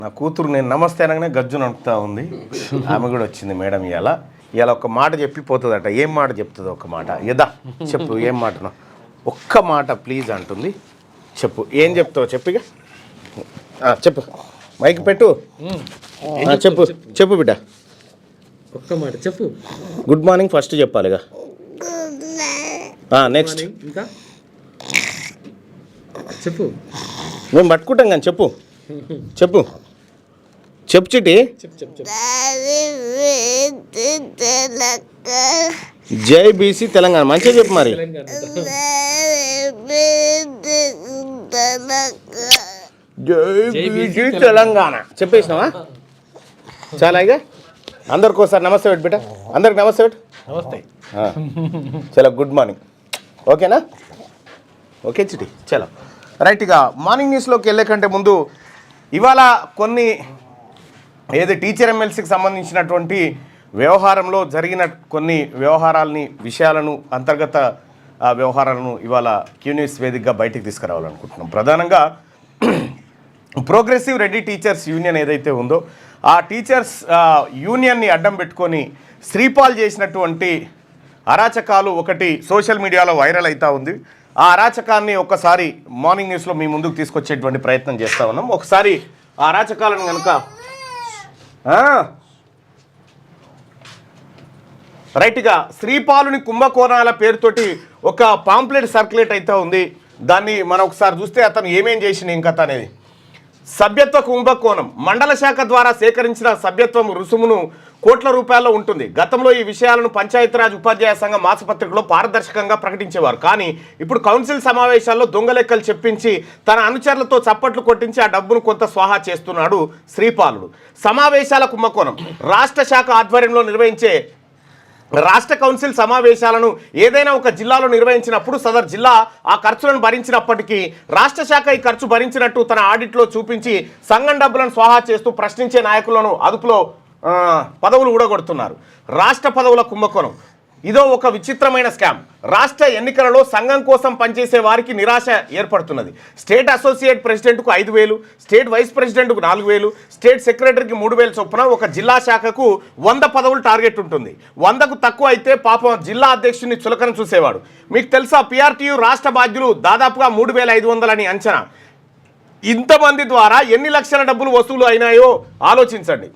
నా కూతురు నేను నమస్తే అనగానే గజ్జు నడుపుతా ఉంది. ఆమె కూడా వచ్చింది మేడం. ఇలా ఒక మాట చెప్పిపోతుందట. ఏం మాట చెప్తుందో ఒక మాట. యదా చెప్పు, ఏం మాటను ఒక్క మాట ప్లీజ్ అంటుంది. చెప్పు, ఏం చెప్తావు చెప్పిగా. చెప్పు, మైక్ పెట్టు. చెప్పు చెప్పు బిడ్డ, ఒక్క మాట చెప్పు. గుడ్ మార్నింగ్ ఫస్ట్ చెప్పాలిగా. నెక్స్ట్ ఇంకా చెప్పు. మేము పట్టుకుంటాం కానీ చెప్పు చెప్పు చెప్పు చిటి. జై బీసీ తెలంగాణ. మంచిగా చెప్పు మరి. జై బీసీ తెలంగాణ చెప్పేసినావా? చాలా ఇక అందరికి ఒకసారి నమస్తే పెట్టు బిడ్డ. అందరికి నమస్తే పెట్టు. నమస్తే. చలో గుడ్ మార్నింగ్. ఓకేనా? ఓకే చిటి. చలో రైట్. ఇక మార్నింగ్ న్యూస్లోకి వెళ్ళే కంటే ముందు ఇవాళ కొన్ని ఏది టీచర్ ఎమ్మెల్సీకి సంబంధించినటువంటి వ్యవహారంలో జరిగిన కొన్ని విషయాలను అంతర్గత వ్యవహారాలను ఇవాళ క్యూ న్యూస్ వేదికగా బయటికి తీసుకురావాలనుకుంటున్నాం. ప్రధానంగా ప్రోగ్రెసివ్ రెడ్డి టీచర్స్ యూనియన్ ఏదైతే ఉందో ఆ టీచర్స్ యూనియన్ని అడ్డం పెట్టుకొని శ్రీపాల్ చేసినటువంటి అరాచకాలు ఒకటి సోషల్ మీడియాలో వైరల్ అవుతూ ఉంది. ఆ అరాచకాన్ని ఒకసారి మార్నింగ్ న్యూస్లో మీ ముందుకు తీసుకొచ్చేటువంటి ప్రయత్నం చేస్తూ ఉన్నాం. ఒకసారి ఆ అరాచకాలను కనుక రైట్గా శ్రీపాలుని కుంభకోణాల పేరుతోటి ఒక పాంప్లెట్ సర్క్యులేట్ అయితే ఉంది. దాన్ని మనం ఒకసారి చూస్తే అతను ఏమేం చేసిన ఇంకా అనేది సభ్యత్వ కుంభకోణం. మండల శాఖ ద్వారా సేకరించిన సభ్యత్వం రుసుమును కోట్ల రూపాయల్లో ఉంటుంది. గతంలో ఈ విషయాలను పంచాయతీరాజ్ ఉపాధ్యాయ సంఘం మాసపత్రికలో పారదర్శకంగా ప్రకటించేవారు. కానీ ఇప్పుడు కౌన్సిల్ సమావేశాల్లో దొంగ లెక్కలు చెప్పించి తన అనుచరులతో చప్పట్లు కొట్టించి ఆ డబ్బును కొంత స్వాహా చేస్తున్నాడు శ్రీపాలుడు. సమావేశాల కుంభకోణం. రాష్ట్ర శాఖ ఆధ్వర్యంలో నిర్వహించే రాష్ట్ర కౌన్సిల్ సమావేశాలను ఏదైనా ఒక జిల్లాలో నిర్వహించినప్పుడు సదర్ జిల్లా ఆ ఖర్చులను భరించినప్పటికీ రాష్ట్ర శాఖ ఈ ఖర్చు భరించినట్టు తన ఆడిట్లో చూపించి సంఘం డబ్బులను స్వాహా చేస్తూ ప్రశ్నించే నాయకులను అదుపులో పదవులు ఊడగొడుతున్నారు. రాష్ట్ర పదవుల కుంభకోణం. ఇదో ఒక విచిత్రమైన స్కామ్. రాష్ట్ర ఎన్నికలలో సంఘం కోసం పనిచేసే వారికి నిరాశ ఏర్పడుతున్నది. స్టేట్ అసోసియేట్ ప్రెసిడెంట్కు 5,000, స్టేట్ వైస్ ప్రెసిడెంట్కు 4,000, స్టేట్ సెక్రటరీకి 3,000 చొప్పున ఒక జిల్లా శాఖకు 100 పదవులు టార్గెట్ ఉంటుంది. 100కు తక్కువ అయితే పాపం జిల్లా అధ్యక్షుడిని చులకన చూసేవాడు. మీకు తెలుసా పిఆర్టీయు రాష్ట్ర బాధ్యులు దాదాపుగా 3,500 అని అంచనా. ఇంతమంది ద్వారా ఎన్ని లక్షల డబ్బులు వసూలు అయినాయో ఆలోచించండి.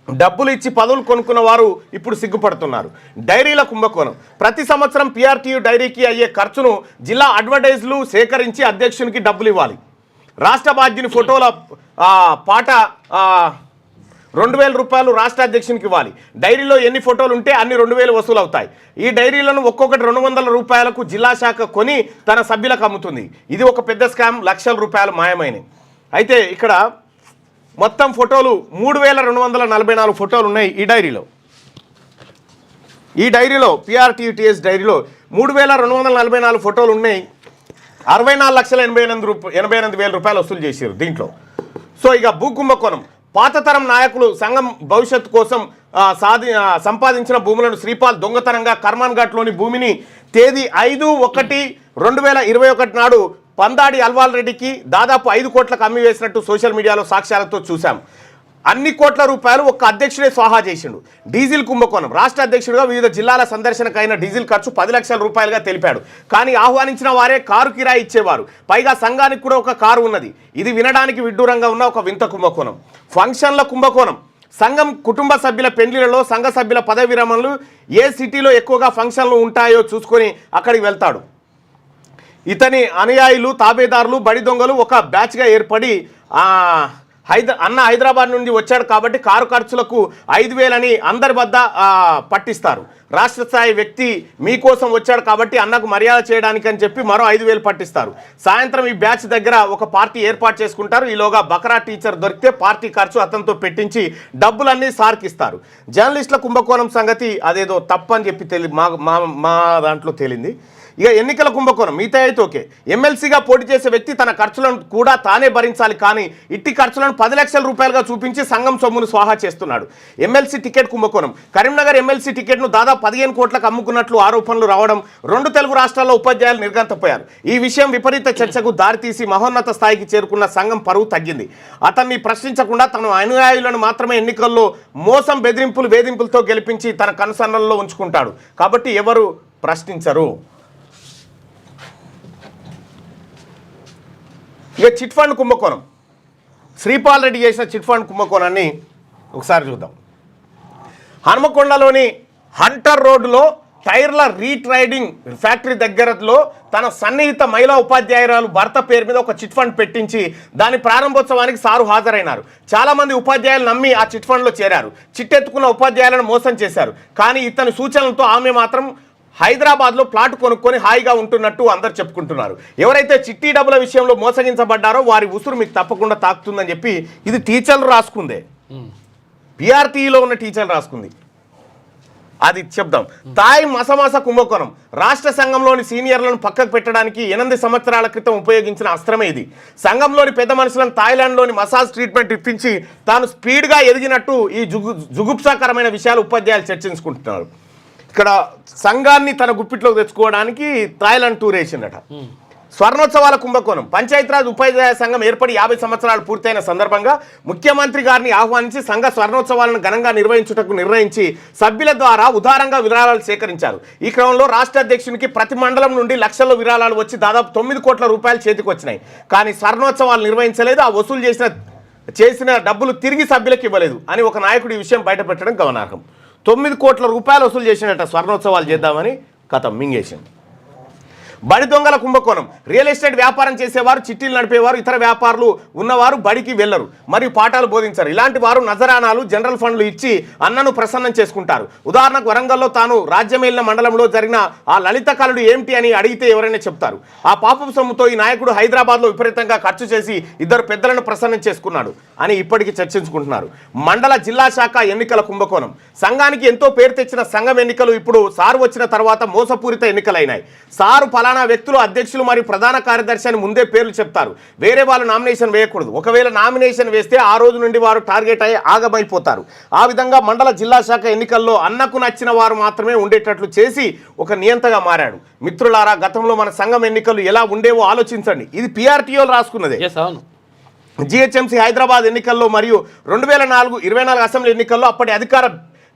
డబ్బులు ఇచ్చి పదవులు కొనుక్కున్న వారు ఇప్పుడు సిగ్గుపడుతున్నారు. డైరీల కుంభకోణం. ప్రతి సంవత్సరం పిఆర్టీయు డైరీకి అయ్యే ఖర్చును జిల్లా అడ్వర్టైజ్లు సేకరించి అధ్యక్షునికి డబ్బులు ఇవ్వాలి. రాష్ట్ర బాధ్యుని ఫోటోల పాట 2,000 రూపాయలు రాష్ట్ర అధ్యక్షునికి ఇవ్వాలి. డైరీలో ఎన్ని ఫోటోలు ఉంటే అన్ని 2,000 వసూలు అవుతాయి. ఈ డైరీలను ఒక్కొక్కటి 200 రూపాయలకు జిల్లా శాఖ కొని తన సభ్యులకు అమ్ముతుంది. ఇది ఒక పెద్ద స్కామ్. లక్షల రూపాయలు మాయమైనవి. అయితే ఇక్కడ మొత్తం ఫోటోలు 3,244 ఫోటోలు ఉన్నాయి ఈ డైరీలో పిఆర్టీటీఎస్ డైరీలో 3,244 ఫోటోలు ఉన్నాయి. 64,88,000 రూపాయలు వసూలు చేశారు దీంట్లో. సో ఇక భూ కుంభకోణం. పాత తరం నాయకులు సంఘం భవిష్యత్తు కోసం సంపాదించిన భూములను శ్రీపాల్ దొంగతనంగా కర్మాన్ ఘాట్లోని భూమిని తేదీ 5/1/2021 నాడు పందాడి అల్వాల్ రెడ్డికి దాదాపు 5 కోట్లకు అమ్మి వేసినట్టు సోషల్ మీడియాలో సాక్ష్యాలతో చూశాం. అన్ని కోట్ల రూపాయలు ఒక్క అధ్యక్షుడే స్వాహా చేసిండు. డీజిల్ కుంభకోణం. రాష్ట్ర అధ్యక్షుడిగా వివిధ జిల్లాల సందర్శనకైన డీజిల్ ఖర్చు 10 లక్షల రూపాయలుగా తెలిపాడు. కానీ ఆహ్వానించిన వారే కారు కిరాయి ఇచ్చేవారు. పైగా సంఘానికి కూడా ఒక కారు ఉన్నది. ఇది వినడానికి విడ్డూరంగా ఉన్న ఒక వింత కుంభకోణం. ఫంక్షన్ల కుంభకోణం. సంఘం కుటుంబ సభ్యుల పెళ్లిళ్లలో సంఘ సభ్యుల పదవి విరమణలు ఏ సిటీలో ఎక్కువగా ఫంక్షన్లు ఉంటాయో చూసుకొని అక్కడికి వెళ్తాడు. ఇతని అనుయాయులు తాబేదారులు బడి దొంగలు ఒక బ్యాచ్గా ఏర్పడి అన్న హైదరాబాద్ నుండి వచ్చాడు కాబట్టి కారు ఖర్చులకు 5,000 అని అందరి వద్ద పట్టిస్తారు. రాష్ట్ర స్థాయి వ్యక్తి మీకోసం వచ్చాడు కాబట్టి అన్నకు మర్యాద చేయడానికి అని చెప్పి మరో 5,000 పట్టిస్తారు. సాయంత్రం ఈ బ్యాచ్ దగ్గర ఒక పార్టీ ఏర్పాటు చేసుకుంటారు. ఈలోగా బకరా టీచర్ దొరికితే పార్టీ ఖర్చు అతనితో పెట్టించి డబ్బులన్నీ సార్కిస్తారు. జర్నలిస్టుల కుంభకోణం సంగతి అదేదో తప్పని చెప్పి మా దాంట్లో తేలింది. ఇక ఎన్నికల కుంభకోణం మిగతా అయితే ఓకే. ఎమ్మెల్సీగా పోటీ చేసే వ్యక్తి తన ఖర్చులను కూడా తానే భరించాలి, కానీ ఇట్టి ఖర్చులను 10 లక్షల రూపాయలుగా చూపించి సంఘం సొమ్మును స్వాహా చేస్తున్నాడు. ఎమ్మెల్సీ టికెట్ కుంభకోణం. కరీంనగర్ ఎమ్మెల్సీ టికెట్ను దాదాపు 15 కోట్లకు అమ్ముకున్నట్లు ఆరోపణలు రావడం 2 తెలుగు రాష్ట్రాల్లో ఉపాధ్యాయులు నిర్గంతపోయారు. ఈ విషయం విపరీత చర్చకు దారితీసి మహోన్నత స్థాయికి చేరుకున్న సంఘం పరువు తగ్గింది. అతన్ని ప్రశ్నించకుండా తన అనుయాయులను మాత్రమే ఎన్నికల్లో మోసం, బెదిరింపులు, వేధింపులతో గెలిపించి తన కనుసన్నల్లో ఉంచుకుంటాడు. కాబట్టి ఎవరు ప్రశ్నించరు. ఇక చిట్ ఫండ్ కుంభకోణం. శ్రీపాల్ రెడ్డి చేసిన చిట్ ఫండ్ కుంభకోణాన్ని ఒకసారి చూద్దాం. హనుమకొండలోని హంటర్ రోడ్డులో టైర్ల రీట్రైడింగ్ ఫ్యాక్టరీ దగ్గరలో తన సన్నిహిత మహిళా ఉపాధ్యాయురాలు భర్త పేరు మీద ఒక చిట్ ఫండ్ పెట్టించి దాని ప్రారంభోత్సవానికి సారు హాజరైనారు. చాలామంది ఉపాధ్యాయులు నమ్మి ఆ చిట్ ఫండ్లో చేరారు. చిట్టెత్తుకున్న ఉపాధ్యాయులను మోసం చేశారు. కానీ ఇతని సూచనలతో ఆమె మాత్రం హైదరాబాద్లో ప్లాట్ కొనుక్కొని హాయిగా ఉంటున్నట్టు అందరు చెప్పుకుంటున్నారు. ఎవరైతే చిట్టి డబ్బుల విషయంలో మోసగించబడ్డారో వారి ఉసురు మీకు తప్పకుండా తాకుతుందని చెప్పి ఇది టీచర్లు రాసుకుందే, పిఆర్టీలో ఉన్న టీచర్లు రాసుకుంది. అది చెప్దాం. తాయ్ మసమాస కుంభకోణం. రాష్ట్ర సంఘంలోని సీనియర్లను పక్కకు పెట్టడానికి 8 సంవత్సరాల క్రితం ఉపయోగించిన అస్త్రమే ఇది. సంఘంలోని పెద్ద మనుషులను థాయిలాండ్లోని మసాజ్ ట్రీట్మెంట్ ఇప్పించి తాను స్పీడ్గా ఎదిగినట్టు ఈ జుగుప్సాకరమైన విషయాలు ఉపాధ్యాయులు చర్చించుకుంటున్నారు. ఇక్కడ సంఘాన్ని తన గుప్పిట్లోకి తెచ్చుకోవడానికి థాయిలాండ్ టూర్ వేసిందట. స్వర్ణోత్సవాల కుంభకోణం. పంచాయతీరాజ్ ఉపాధ్యాయ సంఘం ఏర్పడి 50 సంవత్సరాలు పూర్తయిన సందర్భంగా ముఖ్యమంత్రి గారిని ఆహ్వానించి సంఘ స్వర్ణోత్సవాలను ఘనంగా నిర్వహించుటకు నిర్ణయించి సభ్యుల ద్వారా ఉదారంగా విరాళాలు సేకరించారు. ఈ క్రమంలో రాష్ట్ర అధ్యక్షునికి ప్రతి మండలం నుండి లక్షల్లో విరాళాలు వచ్చి దాదాపు 9 కోట్ల రూపాయలు చేతికి వచ్చినాయి. కానీ స్వర్ణోత్సవాలు నిర్వహించలేదు, ఆ వసూలు చేసిన డబ్బులు తిరిగి సభ్యులకు ఇవ్వలేదు అని ఒక నాయకుడు ఈ విషయం బయటపెట్టడం గమనార్హం. 9 కోట్ల రూపాయలు వసూలు చేసినట్ట స్వర్ణోత్సవాలు చేద్దామని కథం మింగేసింది. బడి దొంగల కుంభకోణం. రియల్ ఎస్టేట్ వ్యాపారం చేసేవారు, చిట్టీలు నడిపేవారు, ఇతర వ్యాపారులు ఉన్నవారు బడికి వెళ్లరు మరియు పాఠాలు బోధించరు. ఇలాంటి వారు నజరానాలు, జనరల్ ఫండ్లు ఇచ్చి అన్నను ప్రసన్నం చేసుకుంటారు. ఉదాహరణకు వరంగల్లో తాను రాజ్యమేలిన మండలంలో జరిగిన ఆ లలిత కళలు ఏమిటి అని అడిగితే ఎవరైనా చెప్తారు. ఆ పాపపు సొమ్ముతో ఈ నాయకుడు హైదరాబాద్లో విపరీతంగా ఖర్చు చేసి 2 పెద్దలను ప్రసన్నం చేసుకున్నాడు అని ఇప్పటికీ చర్చించుకుంటున్నారు. మండల జిల్లా శాఖ ఎన్నికల కుంభకోణం. సంఘానికి ఎంతో పేరు తెచ్చిన సంఘం ఎన్నికలు ఇప్పుడు సారు వచ్చిన తర్వాత మోసపూరిత ఎన్నికలైనాయి. సారు ఫలానా వ్యక్తులు అధ్యక్షులు మరియు ప్రధాన కార్యదర్శి అని ముందే పేర్లు చెప్తారు. వేరే వాళ్ళు నామినేషన్ వేయకూడదు. ఒకవేళ నామినేషన్ వేస్తే ఆ రోజు నుండి వారు టార్గెట్ అయ్యి ఆగమైపోతారు. ఆ విధంగా మండల జిల్లా శాఖ ఎన్నికల్లో అన్నకు నచ్చిన వారు మాత్రమే ఉండేటట్లు చేసి ఒక నియంతగా మారాడు. మిత్రులారా, గతంలో మన సంఘం ఎన్నికలు ఎలా ఉండేవో ఆలోచించండి. ఇది పిఆర్టీఓలు రాసుకున్నదే. జిహెచ్ఎంసీ హైదరాబాద్ ఎన్నికల్లో మరియు 2024 అసెంబ్లీ ఎన్నికల్లో అప్పటి అధికార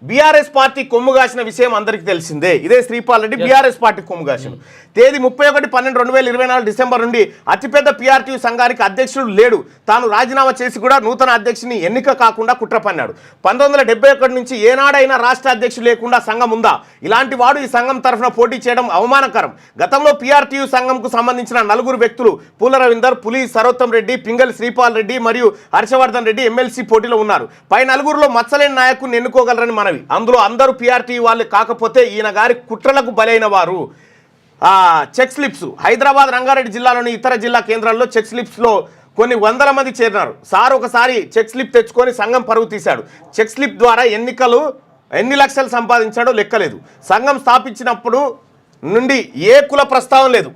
బీఆర్ఎస్ పార్టీ కొమ్ముగాసిన విషయం అందరికీ తెలిసిందే. ఇదే శ్రీపాల్ రెడ్డి బీఆర్ఎస్ పార్టీ కొమ్ముగాసిన తేదీ 31/12/2024 డిసెంబర్ నుండి అతిపెద్ద పీఆర్టీ సంఘానికి అధ్యక్షుడు లేడు. తాను రాజీనామా చేసి కూడా నూతన అధ్యక్షుని ఎన్నిక కాకుండా కుట్ర పన్నాడు. 1971 నుంచి ఏనాడైనా రాష్ట్ర అధ్యక్షుడు లేకుండా సంఘం ఉందా? ఇలాంటి వాడు ఈ సంఘం తరఫున పోటీ చేయడం అవమానకరం. గతంలో పీఆర్టీయూ సంఘంకు సంబంధించిన 4 వ్యక్తులు పూల రవీందర్, పులి సరోత్తం రెడ్డి, పింగళి శ్రీపాల్ రెడ్డి మరియు హర్షవర్ధన్ రెడ్డి ఎమ్మెల్సీ పోటీలో ఉన్నారు. పై 4లో మచ్చలేని నాయకుడిని ఎన్నుకోగలరని మనవి. అందులో అందరూ పీఆర్టీ వాళ్ళు కాకపోతే ఈయన గారి కుట్రలకు బలైన వారు. Check slips. హైదరాబాద్, రంగారెడ్డి జిల్లాలోని ఇతర జిల్లా కేంద్రాల్లో చెక్ స్లిప్స్లో కొన్ని వందల మంది చేరినారు. సార్ ఒకసారి చెక్ స్లిప్ తెచ్చుకొని సంఘం పరువు తీశాడు. చెక్ స్లిప్ ద్వారా ఎన్ని లక్షలు సంపాదించాడో లెక్కలేదు. సంఘం స్థాపించినప్పుడు నుండి ఏ కుల ప్రస్తావన లేదు.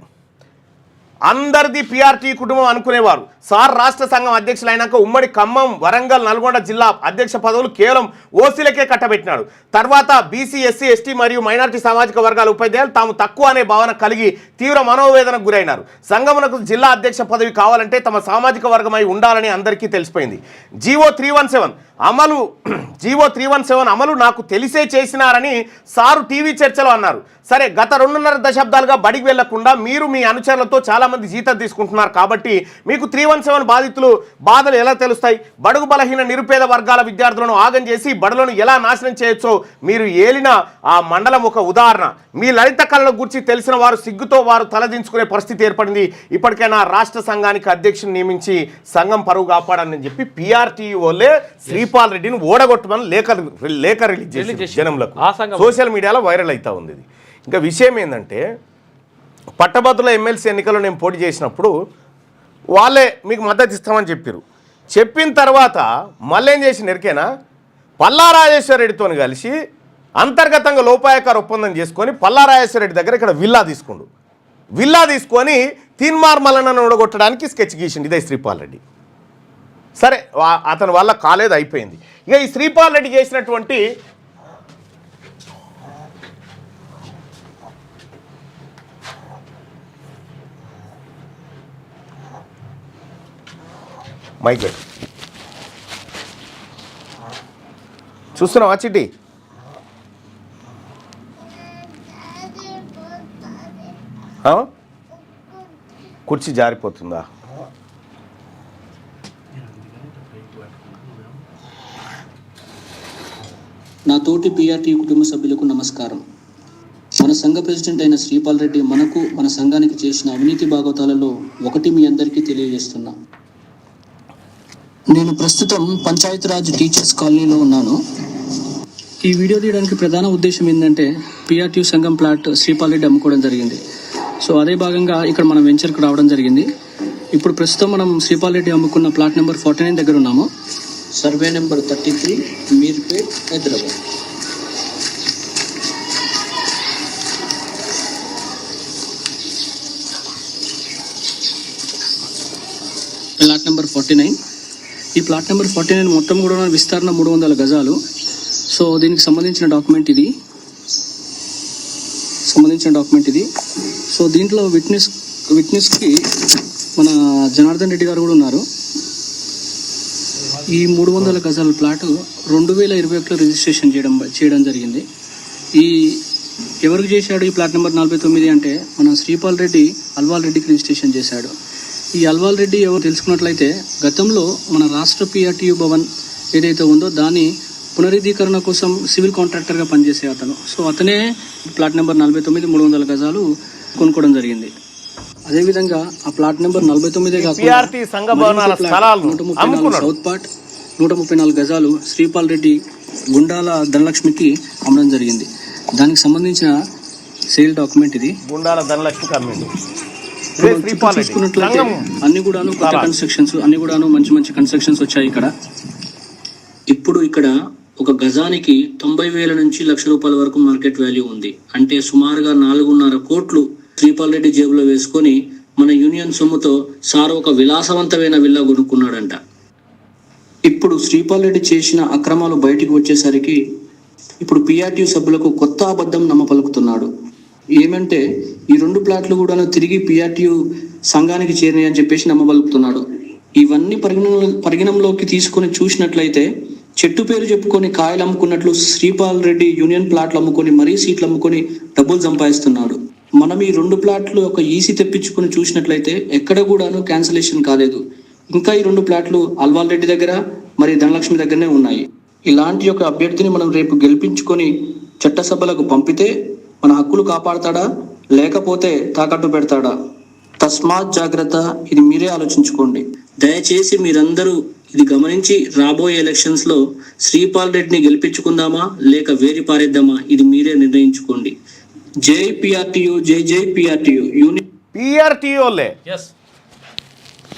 అందరిది పీఆర్టీ కుటుంబం అనుకునేవారు. సార్ రాష్ట్ర సంఘం అధ్యక్షులైనాక ఉమ్మడి ఖమ్మం, వరంగల్, నల్గొండ జిల్లా అధ్యక్ష పదవులు కేవలం ఓసీలకే కట్టబెట్టినాడు. తర్వాత బీసీ, ఎస్సీ, ఎస్టీ మరియు మైనారిటీ సామాజిక వర్గాల ఉపాధ్యాయులు తాము తక్కువ అనే భావన కలిగి తీవ్ర మనోవేదనకు గురైనారు. సంఘమునకు జిల్లా అధ్యక్ష పదవి కావాలంటే తమ సామాజిక వర్గమై ఉండాలని అందరికీ తెలిసిపోయింది. జీవో 317 అమలు నాకు తెలిసే చేసినారని సారు టీవీ చర్చలో అన్నారు. సరే, గత 2.5 దశాబ్దాలుగా బడికి వెళ్లకుండా మీరు మీ అనుచరులతో చాలామంది జీతం తీసుకుంటున్నారు కాబట్టి మీకు 317 బాధలు ఎలా తెలుస్తాయి? బడుగు బలహీన నిరుపేద వర్గాల విద్యార్థులను ఆగం చేసి బడులను ఎలా నాశనం చేయొచ్చో మీరు ఏలిన ఆ మండలం ఒక ఉదాహరణ. మీ లలిత కళల గురించి తెలిసిన వారు సిగ్గుతో వారు తలదించుకునే పరిస్థితి ఏర్పడింది. ఇప్పటికైనా రాష్ట్ర సంఘానికి అధ్యక్షుని నియమించి సంఘం పరువు కాపాడని చెప్పి పీఆర్టీ వాళ్ళే శ్రీపాల్ రెడ్డిని ఓడగొట్టమని లేఖ రిలీజ్ చేసి జనంలకు సోషల్ మీడియాలో వైరల్ అవుతా ఉంది. ఇది ఇంకా విషయం ఏంటంటే, పట్టభద్రుల ఎమ్మెల్సీ ఎన్నికల్లో నేను పోటీ చేసినప్పుడు వాళ్ళే మీకు మద్దతు ఇస్తామని చెప్పారు. చెప్పిన తర్వాత మళ్ళీ ఏం చేసి ఎరికేనా, పల్లా రాజేశ్వర రెడ్డితో కలిసి అంతర్గతంగా లోపాయకార ఒప్పందం చేసుకొని పల్లా రాజేశ్వర రెడ్డి దగ్గర ఇక్కడ విల్లా తీసుకుండు. విల్లా తీసుకొని తీన్మార్మలను ఓడగొట్టడానికి స్కెచ్ గీసిండు. ఇదే శ్రీపాల్ రెడ్డి. సరే, అతని వల్ల కాలేదు, అయిపోయింది. ఇక ఈ శ్రీపాల్ రెడ్డి చేసినటువంటి మైక్ చూస్తున్నావా చిట్టి? కుర్చీ జారిపోతుందా? నా తోటి పిఆర్టీ కుటుంబ సభ్యులకు నమస్కారం. మన సంఘ ప్రెసిడెంట్ అయిన శ్రీపాల్ రెడ్డి మనకు మన సంఘానికి చేసిన అవినీతి భాగవతాలలో ఒకటి మీ అందరికీ తెలియజేస్తున్నా. నేను ప్రస్తుతం పంచాయతీరాజ్ టీచర్స్ కాలనీలో ఉన్నాను. ఈ వీడియో తీయడానికి ప్రధాన ఉద్దేశం ఏంటంటే పిఆర్టీ సంఘం ప్లాట్ శ్రీపాల్ రెడ్డి అమ్ముకోవడం జరిగింది. సో అదే భాగంగా ఇక్కడ మనం వెంచర్కి రావడం జరిగింది. ఇప్పుడు ప్రస్తుతం మనం శ్రీపాల్ రెడ్డి అమ్ముకున్న ప్లాట్ నెంబర్ 49 దగ్గర ఉన్నాము. Survey number 33, Meerpet, Hyderabad. Plot number 49. ఈ ప్లాట్ నెంబర్ 49 మొత్తం కూడా విస్తరణ 300 గజాలు. సో దీనికి సంబంధించిన డాక్యుమెంట్ ఇది. సో దీంట్లో విట్నెస్కి మన జనార్దన్ రెడ్డి గారు కూడా ఉన్నారు. ఈ 300 గజాల ప్లాట్ 2021లో రిజిస్ట్రేషన్ చేయడం జరిగింది. ఈ ఎవరికి చేశాడు ఈ ప్లాట్ నెంబర్ 49 అంటే మన శ్రీపాల్ రెడ్డి అల్వాల్ రెడ్డికి రిజిస్ట్రేషన్ చేశాడు. ఈ అల్వాల్ రెడ్డి ఎవరు తెలుసుకున్నట్లయితే గతంలో మన రాష్ట్ర పిఆర్టీయు భవన్ ఏదైతే ఉందో దాని పునరుద్ధీకరణ కోసం సివిల్ కాంట్రాక్టర్గా పనిచేసే అతను. సో అతనే ప్లాట్ నెంబర్ 49 300 గజాలు కొనుక్కోవడం జరిగింది. అదేవిధంగా ఆ ప్లాట్ నెంబర్ 49 సౌత్ పార్ట్ 134 గజాలు శ్రీపాల్ రెడ్డి గుండాల ధనలక్ష్మికి అమ్మడం జరిగింది. దానికి సంబంధించిన సేల్ డాక్యుమెంట్ ఇది. గుండాల ధనలక్ష్మికి అమ్మింది. చూసుకున్నట్లయితే అన్ని కూడాను కొత్త కన్స్ట్రక్షన్స్, అన్ని కూడాను మంచి కన్స్ట్రక్షన్స్ వచ్చాయి ఇక్కడ. ఇప్పుడు ఇక్కడ ఒక గజానికి 90,000 నుంచి ₹1,00,000 వరకు మార్కెట్ వాల్యూ ఉంది. అంటే సుమారుగా 4.5 కోట్లు శ్రీపాల్ రెడ్డి జేబులో వేసుకొని మన యూనియన్ సొమ్ముతో సార్ ఒక విలాసవంతమైన విల్లా కొనుక్కున్నాడంట. ఇప్పుడు శ్రీపాల్ రెడ్డి చేసిన అక్రమాలు బయటికి వచ్చేసరికి ఇప్పుడు పిఆర్టీ సభ్యులకు కొత్త అబద్ధం నమ్మపలుకుతున్నాడు. ఏమంటే ఈ 2 ప్లాట్లు కూడా తిరిగి పిఆర్టీ సంఘానికి చేరినాయి అని చెప్పేసి నమ్మబలుకుతున్నాడు. ఇవన్నీ పరిగణంలోకి తీసుకొని చూసినట్లయితే చెట్టు పేరు చెప్పుకొని కాయలు అమ్ముకున్నట్లు శ్రీపాల్ రెడ్డి యూనియన్ ప్లాట్లు అమ్ముకొని మరీ సీట్లు అమ్ముకొని డబ్బులు సంపాదిస్తున్నాడు. మనం ఈ 2 ప్లాట్లు ఒక ఈసీ తెప్పించుకొని చూసినట్లయితే ఎక్కడ కూడాను క్యాన్సిలేషన్ కాలేదు. ఇంకా ఈ 2 ప్లాట్లు అల్వాల్ రెడ్డి దగ్గర మరి ధనలక్ష్మి దగ్గరనే ఉన్నాయి. ఇలాంటి ఒక అభ్యర్థిని మనం రేపు గెలిపించుకొని చట్టసభలకు పంపితే మన హక్కులు కాపాడతాడా లేకపోతే తాకట్టు పెడతాడా? తస్మాత్ జాగ్రత్త. ఇది మీరే ఆలోచించుకోండి. దయచేసి మీరందరూ ఇది గమనించి రాబోయే ఎలక్షన్స్ లో శ్రీపాల్ రెడ్డిని గెలిపించుకుందామా లేక వేరి పారేద్దామా ఇది మీరే నిర్ణయించుకోండి. జై పిఆర్టీయు, జై జై పిఆర్టీయు.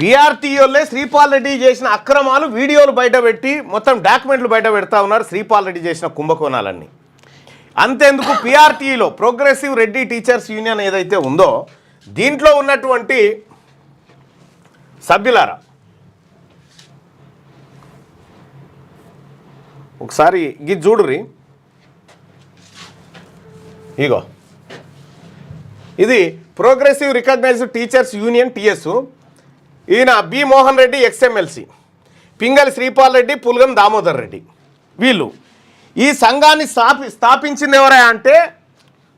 పిఆర్టీఓలే శ్రీపాల్ రెడ్డి చేసిన అక్రమాలు వీడియోలు బయటపెట్టి మొత్తం డాక్యుమెంట్లు బయట పెడతా ఉన్నారు. శ్రీపాల్ రెడ్డి చేసిన కుంభకోణాలన్నీ. అంతేందుకు పిఆర్టీలో ప్రోగ్రెసివ్ రెడ్డి టీచర్స్ యూనియన్ ఏదైతే ఉందో దీంట్లో ఉన్నటువంటి సభ్యులారా ఒకసారి ఇది చూడుర్రి. ఇగో ఇది progressive recognised teachers union TS. ఈయన బి మోహన్ రెడ్డి ఎక్స్ఎమ్మెల్సీ, పింగళి శ్రీపాల్ రెడ్డి, పుల్గం దామోదర్ రెడ్డి. వీళ్ళు ఈ సంఘాన్ని స్థాపించింది ఎవరా అంటే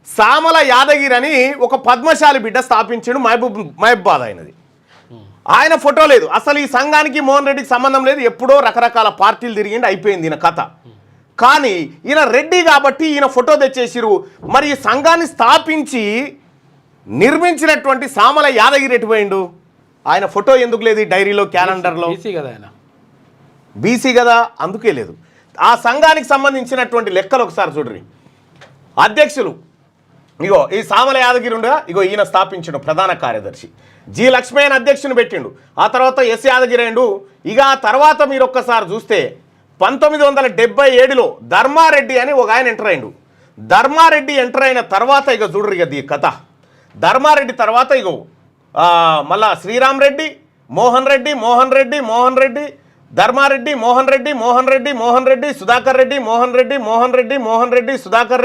సామల యాదగిరి అని ఒక పద్మశాలి బిడ్డ స్థాపించాడు. మహబూబాద్ అయినది. ఆయన ఫోటో లేదు. అసలు ఈ సంఘానికి మోహన్ రెడ్డికి సంబంధం లేదు. ఎప్పుడో రకరకాల పార్టీలు తిరిగిండి, అయిపోయింది ఈయన కథ. కానీ ఈయన రెడ్డి కాబట్టి ఈయన ఫోటో తెచ్చేసిరు. మరి ఈ సంఘాన్ని స్థాపించి నిర్మించినటువంటి సామల యాదగిరి ఎటుపోయిండు? ఆయన ఫోటో ఎందుకు లేదు ఈ డైరీలో, క్యాలెండర్లో? బీసీ కదా, అందుకే లేదు. ఆ సంఘానికి సంబంధించినటువంటి లెక్కలు ఒకసారి చూడ్రి. అధ్యక్షులు ఇగో ఈ సామల యాదగిరి ఉండగా ఇగో ఈయన స్థాపించిండు ప్రధాన కార్యదర్శి. జి లక్ష్మయ్యన్ అధ్యక్షుని పెట్టిండు. ఆ తర్వాత ఎస్ యాదగిరి అయిండు. ఇక ఆ తర్వాత మీరు ఒక్కసారి చూస్తే 1977లో ధర్మారెడ్డి అని ఒక ఆయన ఎంటర్ అయిండు. ధర్మారెడ్డి ఎంటర్ అయిన తర్వాత ఇక చూడ్రి ఇక ఈ కథ. ధర్మారెడ్డి తర్వాత ఇగో మళ్ళా శ్రీరామ్ రెడ్డి, మోహన్ రెడ్డి, ధర్మారెడ్డి, మోహన్ రెడ్డి, సుధాకర్ రెడ్డి, మోహన్ రెడ్డి, సుధాకర్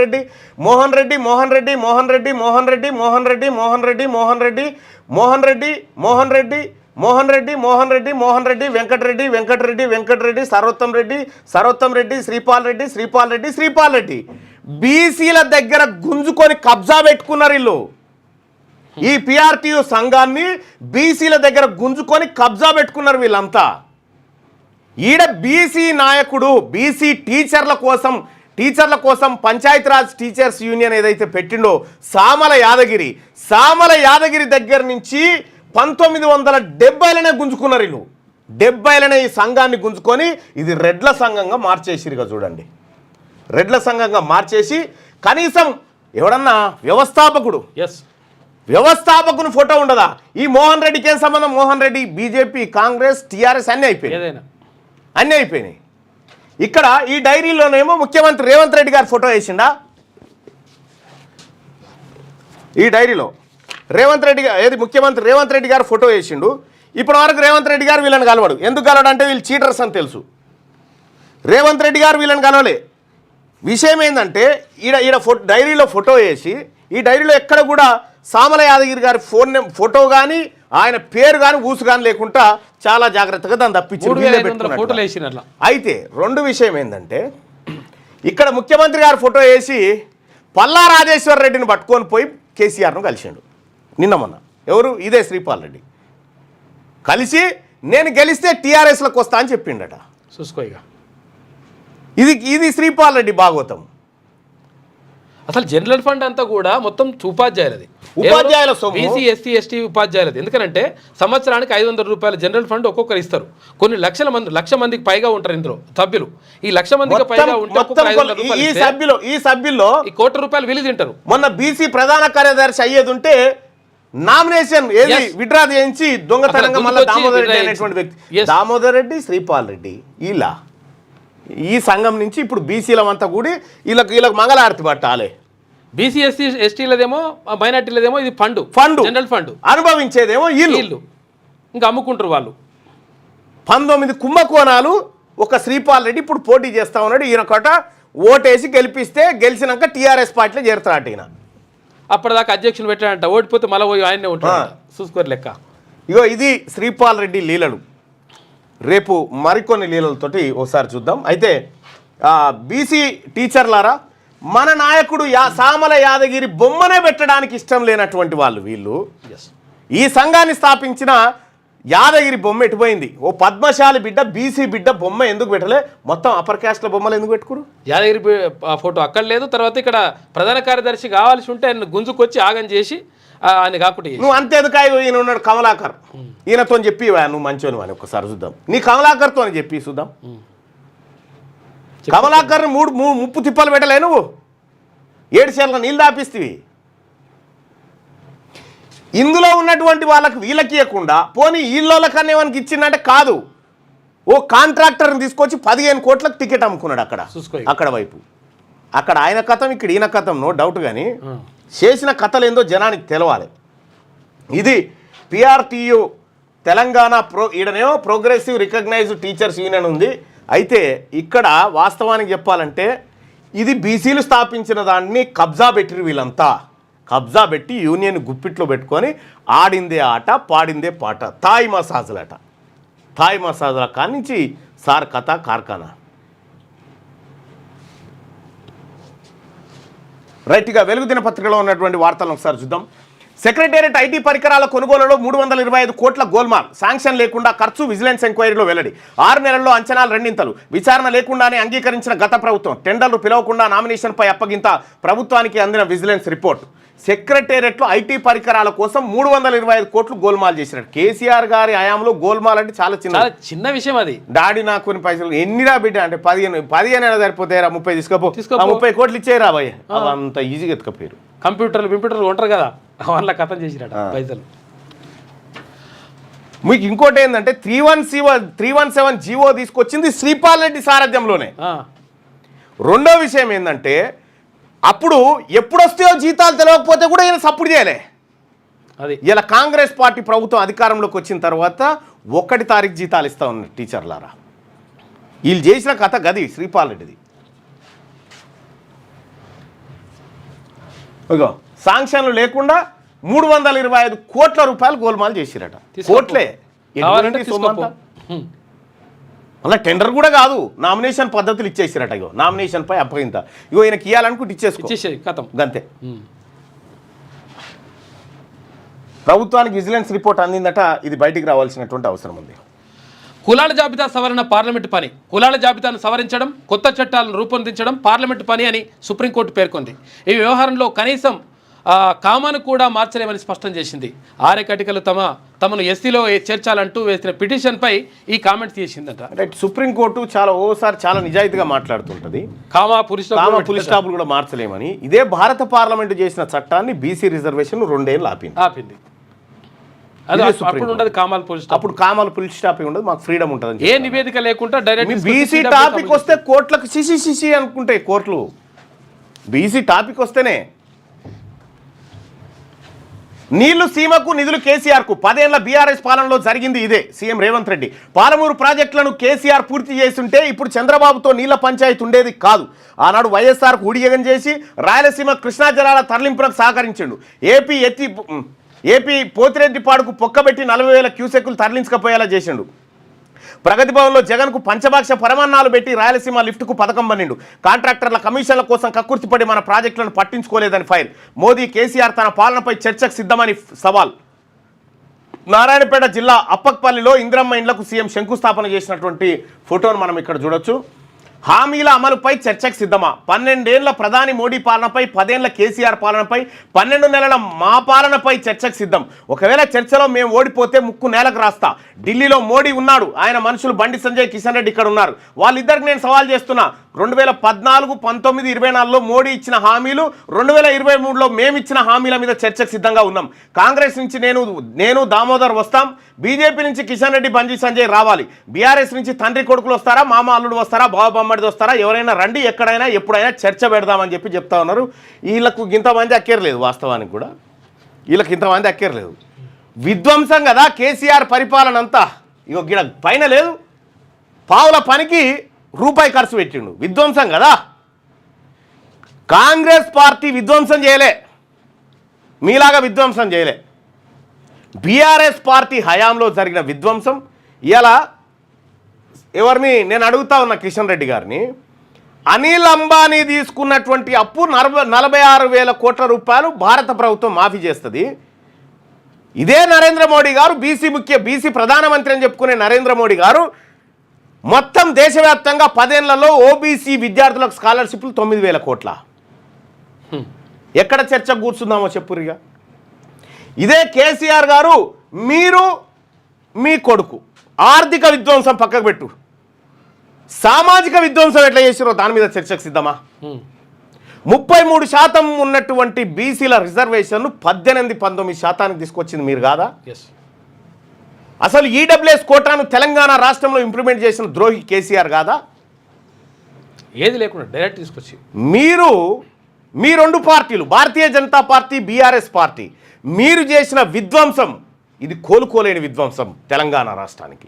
రెడ్డి, వెంకటరెడ్డి, సరోత్తం రెడ్డి, శ్రీపాల్ రెడ్డి బీసీల దగ్గర గుంజుకొని కబ్జా పెట్టుకున్నారు వీళ్ళు. ఈ పిఆర్టీయు సంఘాన్ని బీసీల దగ్గర గుంజుకొని కబ్జా పెట్టుకున్నారు వీళ్ళంతా. ఈడ బీసీ నాయకుడు బీసీ టీచర్ల కోసం పంచాయతీరాజ్ టీచర్స్ యూనియన్ ఏదైతే పెట్టిండో సామల యాదగిరి దగ్గర నుంచి 1970లనే గుంజుకున్నారు వీళ్ళు. 70లనే ఈ సంఘాన్ని గుంజుకొని ఇది రెడ్ల సంఘంగా మార్చేసిరుగా చూడండి. రెడ్ల సంఘంగా మార్చేసి కనీసం ఎవడన్నా వ్యవస్థాపకుని ఫోటో ఉండదా? ఈ మోహన్ రెడ్డికి ఏం సంబంధం? మోహన్ రెడ్డి బీజేపీ, కాంగ్రెస్, టీఆర్ఎస్ అన్నీ అయిపోయినాయి. ఇక్కడ ఈ డైరీలోనేమో ముఖ్యమంత్రి రేవంత్ రెడ్డి గారి ఫోటో వేసిండా? ఈ డైరీలో ముఖ్యమంత్రి రేవంత్ రెడ్డి గారు ఫోటో వేసిండు. ఇప్పటి వరకు రేవంత్ రెడ్డి గారు వీళ్ళని కలవడు. ఎందుకు కలవడు అంటే వీళ్ళు చీటర్స్ అని తెలుసు. రేవంత్ రెడ్డి గారు వీళ్ళని కలవలే. విషయం ఏంటంటే డైరీలో ఫోటో వేసి ఈ డైరీలో ఎక్కడ కూడా సామల యాదగిరి గారి ఫోటో కానీ ఆయన పేరు కానీ ఊసు కానీ లేకుండా చాలా జాగ్రత్తగా దాన్ని తప్పించారు. అయితే రెండు విషయం ఏంటంటే ఇక్కడ ముఖ్యమంత్రి గారు ఫోటో వేసి పల్లా రాజేశ్వర రెడ్డిని పట్టుకొని పోయి కేసీఆర్ను కలిసిండు నిన్న మొన్న. ఎవరు? ఇదే శ్రీపాల్ రెడ్డి కలిసి నేను గెలిస్తే టీఆర్ఎస్లకు వస్తా అని చెప్పిండట. చూసుకోయిగా ఇది శ్రీపాల్ రెడ్డి భాగవతం. అసలు జనరల్ ఫండ్ అంతా కూడా మొత్తం ఉపాధ్యాయుల బీసీ, ఎస్సీ, ఎస్టీ ఉపాధ్యాయులది. ఎందుకంటే సంవత్సరానికి 500 రూపాయల జనరల్ ఫండ్ ఒక్కొక్కరు ఇస్తారు. కొన్ని లక్ష మందికి పైగా ఉంటారు ఇందులో సభ్యులు. ఈ 1,00,000 మందికి పైగా ఉంటే ఈ సభ్యుల్లో ₹1,00,00,000 విలువ తింటారు. మొన్న బీసీ ప్రధాన కార్యదర్శి అయ్యేది ఉంటే నామినేషన్ విడ్రా చేయించి దొంగతనంగా మళ్ళీ దామోదర్ రెడ్డి అనేటువంటి వ్యక్తి, దామోదర్ రెడ్డి, శ్రీపాల్ రెడ్డి ఇలా ఈ సంఘం నుంచి ఇప్పుడు బీసీలమంతా కూడి వీళ్ళకి మంగళారతి పట్టాలి. బీసీ, ఎస్సీ, ఎస్టీలదేమో మైనార్టీలదేమో ఇది ఫండ్ జనరల్ ఫండ్, అనుభవించేదేమో వీళ్ళు. ఇంకా అమ్ముకుంటారు వాళ్ళు. 19 కుంభకోణాలు ఒక శ్రీపాల్ రెడ్డి ఇప్పుడు పోటీ చేస్తా ఉన్నాడు. ఈయనకొట ఓటేసి గెలిచినాక టీఆర్ఎస్ పార్టీలో చేరుతాడు. ఈయన అప్పటిదాకా అధ్యక్షులు పెట్టాడంట, ఓడిపోతే మళ్ళీ పోయి ఆయనే ఉంటాడు. చూసుకోరు లెక్క. ఇగో ఇది శ్రీపాల్ రెడ్డి లీలలు. రేపు మరికొన్ని లీలలతోటి ఒకసారి చూద్దాం. అయితే బీసీ టీచర్లారా, మన నాయకుడు సామల యాదగిరి బొమ్మనే పెట్టడానికి ఇష్టం లేనటువంటి వాళ్ళు వీళ్ళు. ఈ సంఘాన్ని స్థాపించిన యాదగిరి బొమ్మ ఎటుపోయింది? ఓ పద్మశాలి బిడ్డ, బీసీ బిడ్డ బొమ్మ ఎందుకు పెట్టలే? మొత్తం అప్పర్ క్యాస్ట్ల బొమ్మలు ఎందుకు పెట్టుకురు? యాదగిరి ఫోటో అక్కడ లేదు. తర్వాత ఇక్కడ ప్రధాన కార్యదర్శి కావాల్సి ఉంటే ఆయన గుంజుకొచ్చి ఆగం చేసి ఆయన కాకుండా నువ్వు అంతేందుకు ఈయన ఉన్నాడు కమలాకర్, ఈయనతో చెప్పి నువ్వు మంచోని అని ఒకసారి చూద్దాం. నీ కమలాకర్తో అని చెప్పి చూద్దాం. కమలాకర్ ముప్పు తిప్పలు పెట్టలే నువ్వు? 7 చీరల నీళ్ళు దాపిస్తేవి. ఇందులో ఉన్నటువంటి వీళ్ళకి ఇవ్వకుండా పోనీ వీళ్ళకన్నా ఏమనికి ఇచ్చిందంటే కాదు, ఓ కాంట్రాక్టర్ని తీసుకొచ్చి 15 కోట్లకు టికెట్ అమ్ముకున్నాడు అక్కడ వైపు. అక్కడ ఆయన కథం, ఇక్కడ ఈయన కథం, నో డౌట్. కానీ చేసిన కథలు ఏందో జనానికి తెలవాలి. ఇది పిఆర్టీయు తెలంగాణ ఈడనేమో ప్రోగ్రెసివ్ రికగ్నైజ్డ్ టీచర్స్ యూనియన్ ఉంది. అయితే ఇక్కడ వాస్తవానికి చెప్పాలంటే ఇది బీసీలు స్థాపించిన దాన్ని కబ్జా పెట్టిరు వీళ్ళంతా. కబ్జా పెట్టి యూనియన్ గుప్పిట్లో పెట్టుకొని ఆడిందే ఆట, పాడిందే పాట, థాయ్ మసాజులట. థాయ్ మసాజుల కానించి సార్ కథ కార్ఖానా. రైట్గా వెలుగు దినపత్రికలో ఉన్నటువంటి వార్తలను ఒకసారి చూద్దాం. సెక్రటేరియట్ ఐటీ పరికరాల కొనుగోలులో 325 కోట్ల గోల్మాల్, శాంక్షన్ లేకుండా ఖర్చు, విజిలెన్స్ ఎంక్వైరీలో వెల్లడి. 6 నెలల్లో అంచనాలు రెండింతలు, విచారణ లేకుండానే అంగీకరించిన గత ప్రభుత్వం. టెండర్లు పిలవకుండా నామినేషన్పై అప్పగింత, ప్రభుత్వానికి అందిన విజిలెన్స్ రిపోర్ట్. సెక్రటేరియట్లో ఐటీ పరికరాల కోసం 325 కోట్లు గోల్మాల్ చేసినట్టు. కేసీఆర్ గారి హయాంలో గోల్మాల్ అంటే చాలా చిన్న విషయం. అది డాడీ నాకు కొన్ని పైసలు ఎన్నిరా బిడ్డ అంటే 15 సరిపోతాయిరా, 30 తీసుకోపో, 30 కోట్లు ఇచ్చేయరా భయ్య, అంత ఈజీగా ఎత్తుకపోయారు. కంప్యూటర్లు ఉంటారు కదా, వాళ్ళ కథం చేసినట్టు పైసలు. మీకు ఇంకోటి ఏంటంటే 317 జీవో తీసుకొచ్చింది శ్రీపాల్ రెడ్డి సారథ్యంలోనే. రెండో విషయం ఏంటంటే అప్పుడు ఎప్పుడొస్తాయో జీతాలు తెలియకపోతే కూడా ఈయన సపోర్ట్ చేయలే. అది ఇలా కాంగ్రెస్ పార్టీ ప్రభుత్వం అధికారంలోకి వచ్చిన తర్వాత 1 తారీఖు జీతాలు ఇస్తా ఉన్నారు టీచర్లారా. వీళ్ళు చేసిన కథ గది శ్రీపాల్ రెడ్డిది. ఇగో సాంక్షన్లు లేకుండా 325 కోట్ల రూపాయలు గోల్మాల్ చేసిరట. కోట్లే కావాలంటే తీసుకోపో. మళ్ళీ టెండర్ కూడా కాదు, నామినేషన్ పద్ధతులు ఇచ్చేసిరట. ఇగో నామినేషన్ పై అప్పగింత. ఇగో ఈయనకి ఇవ్వాలనుకుంటే ఇచ్చేసేది కథం గంతే. ప్రభుత్వానికి విజిలెన్స్ రిపోర్ట్ అందిందట. ఇది బయటికి రావాల్సినటువంటి అవసరం ఉంది. కులాల జాబితా సవరణ పార్లమెంటు పని. కులాల జాబితాను సవరించడం, కొత్త చట్టాలను రూపొందించడం పార్లమెంటు పని అని సుప్రీంకోర్టు పేర్కొంది. ఈ వ్యవహారంలో కనీసం కామాను కూడా మార్చలేమని స్పష్టం చేసింది. ఆర్యకటికలు తమను ఎస్సీలో చేర్చాలంటూ వేసిన పిటిషన్పై ఈ కామెంట్స్ చేసిందట. రైట్. సుప్రీంకోర్టు ఓసారి చాలా నిజాయితీగా మాట్లాడుతుంటుంది. కామా పులి స్టాపులు కూడా మార్చలేమని. ఇదే భారత పార్లమెంటు చేసిన చట్టాన్ని బీసీ రిజర్వేషన్ 2 ఏళ్ళు ఆపింది. అది అప్పుడు ఉండదు కామాల పులి స్టాప్. అప్పుడు కామాల పులి స్టాప్ ఉండదు, మాకు ఫ్రీడమ్ ఉంటుంది. ఏ నివేదిక లేకుండా డైరెక్ట్ బీసీ టాపిక్ వస్తే కోర్టులకు సిసి అనుకుంటాయి కోర్టులు. బీసీ టాపిక్ వస్తేనే నీళ్లు సీమకు నిధులు కేసీఆర్కు 10 ఏళ్ల బీఆర్ఎస్ పాలనలో జరిగింది ఇదే. సీఎం రేవంత్ రెడ్డి పాలమూరు ప్రాజెక్టులను కేసీఆర్ పూర్తి చేస్తుంటే ఇప్పుడు చంద్రబాబుతో నీళ్ల పంచాయతీ ఉండేది కాదు. ఆనాడు వైఎస్ఆర్కు ఊడియగం చేసి రాయలసీమ కృష్ణా జలాల తరలింపులకు సహకరించిండు. ఏపీ పోతిరెడ్డిపాడుకు పొక్కబెట్టి 40,000 క్యూసెక్కులు తరలించకపోయేలా చేసిండు. ప్రగతి భవన్లో జగన్కు పంచభాక్ష పరమాన్నాలు పెట్టి రాయలసీమ లిఫ్ట్కు పథకం పన్నిండు. కాంట్రాక్టర్ల కమిషన్ల కోసం కక్కుర్తిపడి మన ప్రాజెక్టులను పట్టించుకోలేదని ఫైర్. మోదీ కేసీఆర్ తన పాలనపై చర్చకు సిద్ధమని సవాల్. నారాయణపేట జిల్లా అప్పక్పల్లిలో ఇందిరమ్మ ఇండ్లకు సీఎం శంకుస్థాపన చేసినటువంటి ఫోటోను మనం ఇక్కడ చూడొచ్చు. హామీల అమలుపై చర్చకు సిద్ధమా? 12 ఏళ్ల ప్రధాని మోడీ పాలనపై, 10 ఏళ్ల కేసీఆర్ పాలనపై, 12 నెలల మా పాలనపై చర్చకు సిద్ధం. ఒకవేళ చర్చలో మేము ఓడిపోతే ముక్కు నేలకు రాస్తా. ఢిల్లీలో మోడీ ఉన్నాడు, ఆయన మనుషులు బండి సంజయ్, కిషన్ రెడ్డి ఇక్కడ ఉన్నారు. వాళ్ళిద్దరికి నేను సవాల్ చేస్తున్నా. 2014, 19, 24లో మోడీ ఇచ్చిన హామీలు, 2023లో మేమిచ్చిన హామీల మీద చర్చకు సిద్ధంగా ఉన్నాం. కాంగ్రెస్ నుంచి నేను దామోదర్ వస్తాం. బీజేపీ నుంచి కిషన్ రెడ్డి, బండి సంజయ్ రావాలి. బీఆర్ఎస్ నుంచి తండ్రి కొడుకులు వస్తారా, మామ అల్లుడు వస్తారా, బావ బొమ్మడిది వస్తారా, ఎవరైనా రండి, ఎక్కడైనా ఎప్పుడైనా చర్చ పెడదామని చెప్తా ఉన్నారు. వీళ్ళకు ఇంతమంది అక్కర్లేదు. వాస్తవానికి కూడా వీళ్ళకి ఇంతమంది అక్కర్లేదు. విధ్వంసం కదా కేసీఆర్ పరిపాలన అంతా. ఇగో గిడ పైన లేదు, పావుల పనికి రూపాయి ఖర్చు పెట్టిండు. విధ్వంసం కదా. కాంగ్రెస్ పార్టీ విధ్వంసం చేయలే, మీలాగా విధ్వంసం చేయలే. బీఆర్ఎస్ పార్టీ హయాంలో జరిగిన విధ్వంసం. ఇలా ఎవరిని నేను అడుగుతా ఉన్నా, కిషన్ రెడ్డి గారిని, అనిల్ అంబానీ తీసుకున్నటువంటి అప్పు 46,000 కోట్ల రూపాయలు భారత ప్రభుత్వం మాఫీ చేస్తుంది. ఇదే నరేంద్ర మోడీ గారు బీసీ ప్రధానమంత్రి అని చెప్పుకునే నరేంద్ర మోడీ గారు మొత్తం దేశవ్యాప్తంగా 10 ఏళ్లలో ఓబీసీ విద్యార్థులకు స్కాలర్షిప్లు 9,000 కోట్ల. ఎక్కడ చర్చ కూర్చుందామో చెప్పురిగా. ఇదే కేసీఆర్ గారు, మీరు మీ కొడుకు ఆర్థిక విధ్వంసం పక్కకు పెట్టు, సామాజిక విధ్వంసం ఎట్లా చేసిరో దాని మీద చర్చకు సిద్ధమా? 33% ఉన్నటువంటి బీసీల రిజర్వేషన్ను 18-19% తీసుకొచ్చింది మీరు కాదా? అసలు ఈడబ్ల్యూఎస్ కోటాను తెలంగాణ రాష్ట్రంలో ఇంప్లిమెంట్ చేసిన ద్రోహి కేసీఆర్ కాదా? ఏది లేకుండా డైరెక్ట్ తీసుకొచ్చి మీ 2 పార్టీలు, Bharatiya Janata party, BRS party, మీరు చేసిన విధ్వంసం ఇది కోలుకోలేని విధ్వంసం తెలంగాణ రాష్ట్రానికి.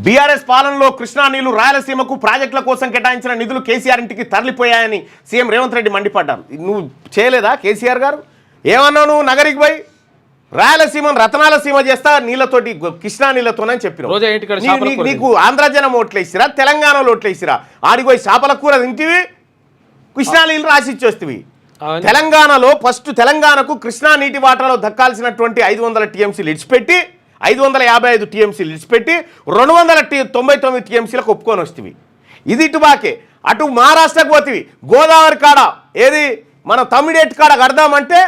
బీఆర్ఎస్ పాలనలో కృష్ణా నీళ్లు రాయలసీమకు ప్రాజెక్టుల కోసం కేటాయించిన నిధులు కేసీఆర్ ఇంటికి తరలిపోయాయని సీఎం రేవంత్ రెడ్డి మండిపడ్డారు. నువ్వు చేయలేదా కేసీఆర్ గారు? ఏమన్నావు నువ్వు? నగరికి పోయి రాయలసీమను రతనాల సీమ చేస్తా నీళ్ళతోటి, కృష్ణా నీళ్ళతోనని చెప్పినావు. నీకు ఆంధ్ర జనం ఓట్లేసిరా, తెలంగాణలో ఓట్లేసిరా? ఆడిపోయి చేపల కూర తింటివి, కృష్ణా నీళ్ళు రాసిచ్చేస్తవి. తెలంగాణలో ఫస్ట్ తెలంగాణకు కృష్ణా నీటి వాటాలో దక్కాల్సినటువంటి 500 టీఎంసీలు ఇడిచిపెట్టి 555 టీఎంసీలు ఇడిచిపెట్టి 299 టీఎంసీలకు ఒప్పుకొని వస్తేవి. ఇది ఇటు బాకే. అటు మహారాష్ట్రకు పోతివి, గోదావరి కాడ ఏది మన తమిళేట్ కాడ కడదామంటే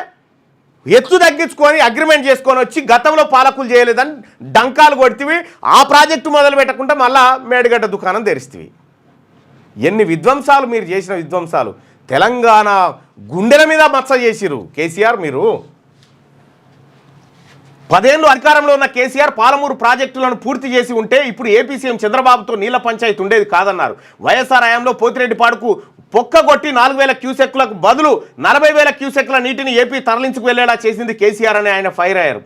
ఎత్తు తగ్గించుకొని అగ్రిమెంట్ చేసుకొని వచ్చి గతంలో పాలకులు చేయలేదని డంకాలు కొడితివి. ఆ ప్రాజెక్టు మొదలు పెట్టకుండా మళ్ళా మేడిగడ్డ దుకాణం తెరిస్తేవి. ఎన్ని విధ్వంసాలు మీరు చేసిన విధ్వంసాలు. తెలంగాణ గుండెల మీద మచ్చ చేసిరు కేసీఆర్. మీరు 10 ఏళ్ళు అధికారంలో ఉన్న కేసీఆర్ పాలమూరు ప్రాజెక్టులను పూర్తి చేసి ఉంటే ఇప్పుడు ఏపీ సీఎం చంద్రబాబుతో నీళ్ల పంచాయతీ ఉండేది కాదన్నారు. వైఎస్ఆర్ హయాంలో పోతిరెడ్డిపాడుకు పొక్కగొట్టి 4,000 క్యూసెక్లకు బదులు 40,000 క్యూసెక్ల నీటిని ఏపీ తరలించుకు వెళ్లేలా చేసింది కేసీఆర్ అని ఆయన ఫైర్ అయ్యారు.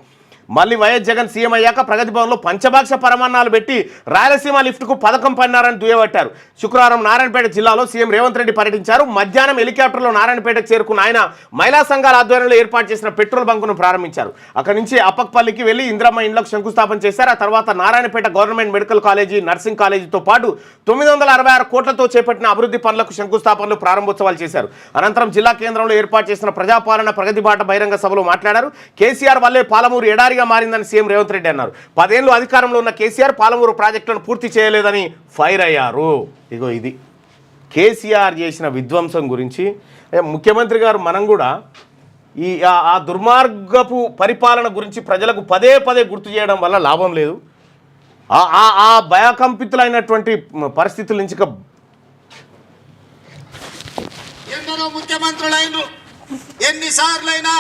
మళ్ళీ వైఎస్ జగన్ సీఎం అయ్యాక ప్రగతి భవన్లో పంచభాక్ష పరమాన్నాలు పెట్టి రాయలసీమ లిఫ్ట్కు పథకం పన్నారని దుయ్యబట్టారు. శుక్రవారం నారాయణపేట జిల్లాలో సీఎం రేవంత్ రెడ్డి పర్యటించారు. మధ్యాహ్నం హెలికాప్టర్లో నారాయణపేటకు చేరుకున్న ఆయన మహిళా సంఘాల ఆధ్వర్యంలో ఏర్పాటు చేసిన పెట్రోల్ బంకును ప్రారంభించారు. అక్కడి నుంచి అప్పక్పల్లికి వెళ్లి ఇంద్రమ్మ ఇండ్లకు శంకుస్థాపన చేశారు. ఆ తర్వాత Narayanpet government medical college, nursing కాలేజీతో పాటు 966 కోట్లతో చేపట్టిన అభివృద్ధి పనులకు శంకుస్థాపనలు, ప్రారంభోత్సవాలు చేశారు. అనంతరం జిల్లా కేంద్రంలో ఏర్పాటు చేసిన ప్రజాపాలన ప్రగతి బాట బహిరంగ సభలో మాట్లాడారు. కేసీఆర్ వల్లే పాలమూరు ఎడారి మారిందని సీఎం రేవంత్ రెడ్డి అన్నారు. 10 ఏళ్ళు అధికారంలో ఉన్న కేసీఆర్ పాలమూరు ప్రాజెక్టులను పూర్తి చేయలేదని ఫైర్ అయ్యారు. ఇగో ఇది కేసీఆర్ చేసిన విధ్వంసం గురించి ముఖ్యమంత్రి గారు మనం కూడా ఆ దుర్మార్గపు పరిపాలన గురించి ప్రజలకు పదే గుర్తు చేయడం వల్ల లాభం లేదు. ఆ భయకంపితులైనటువంటి పరిస్థితుల నుంచి ఎందరో ముఖ్యమంత్రులైన ఎన్నిసార్లైనా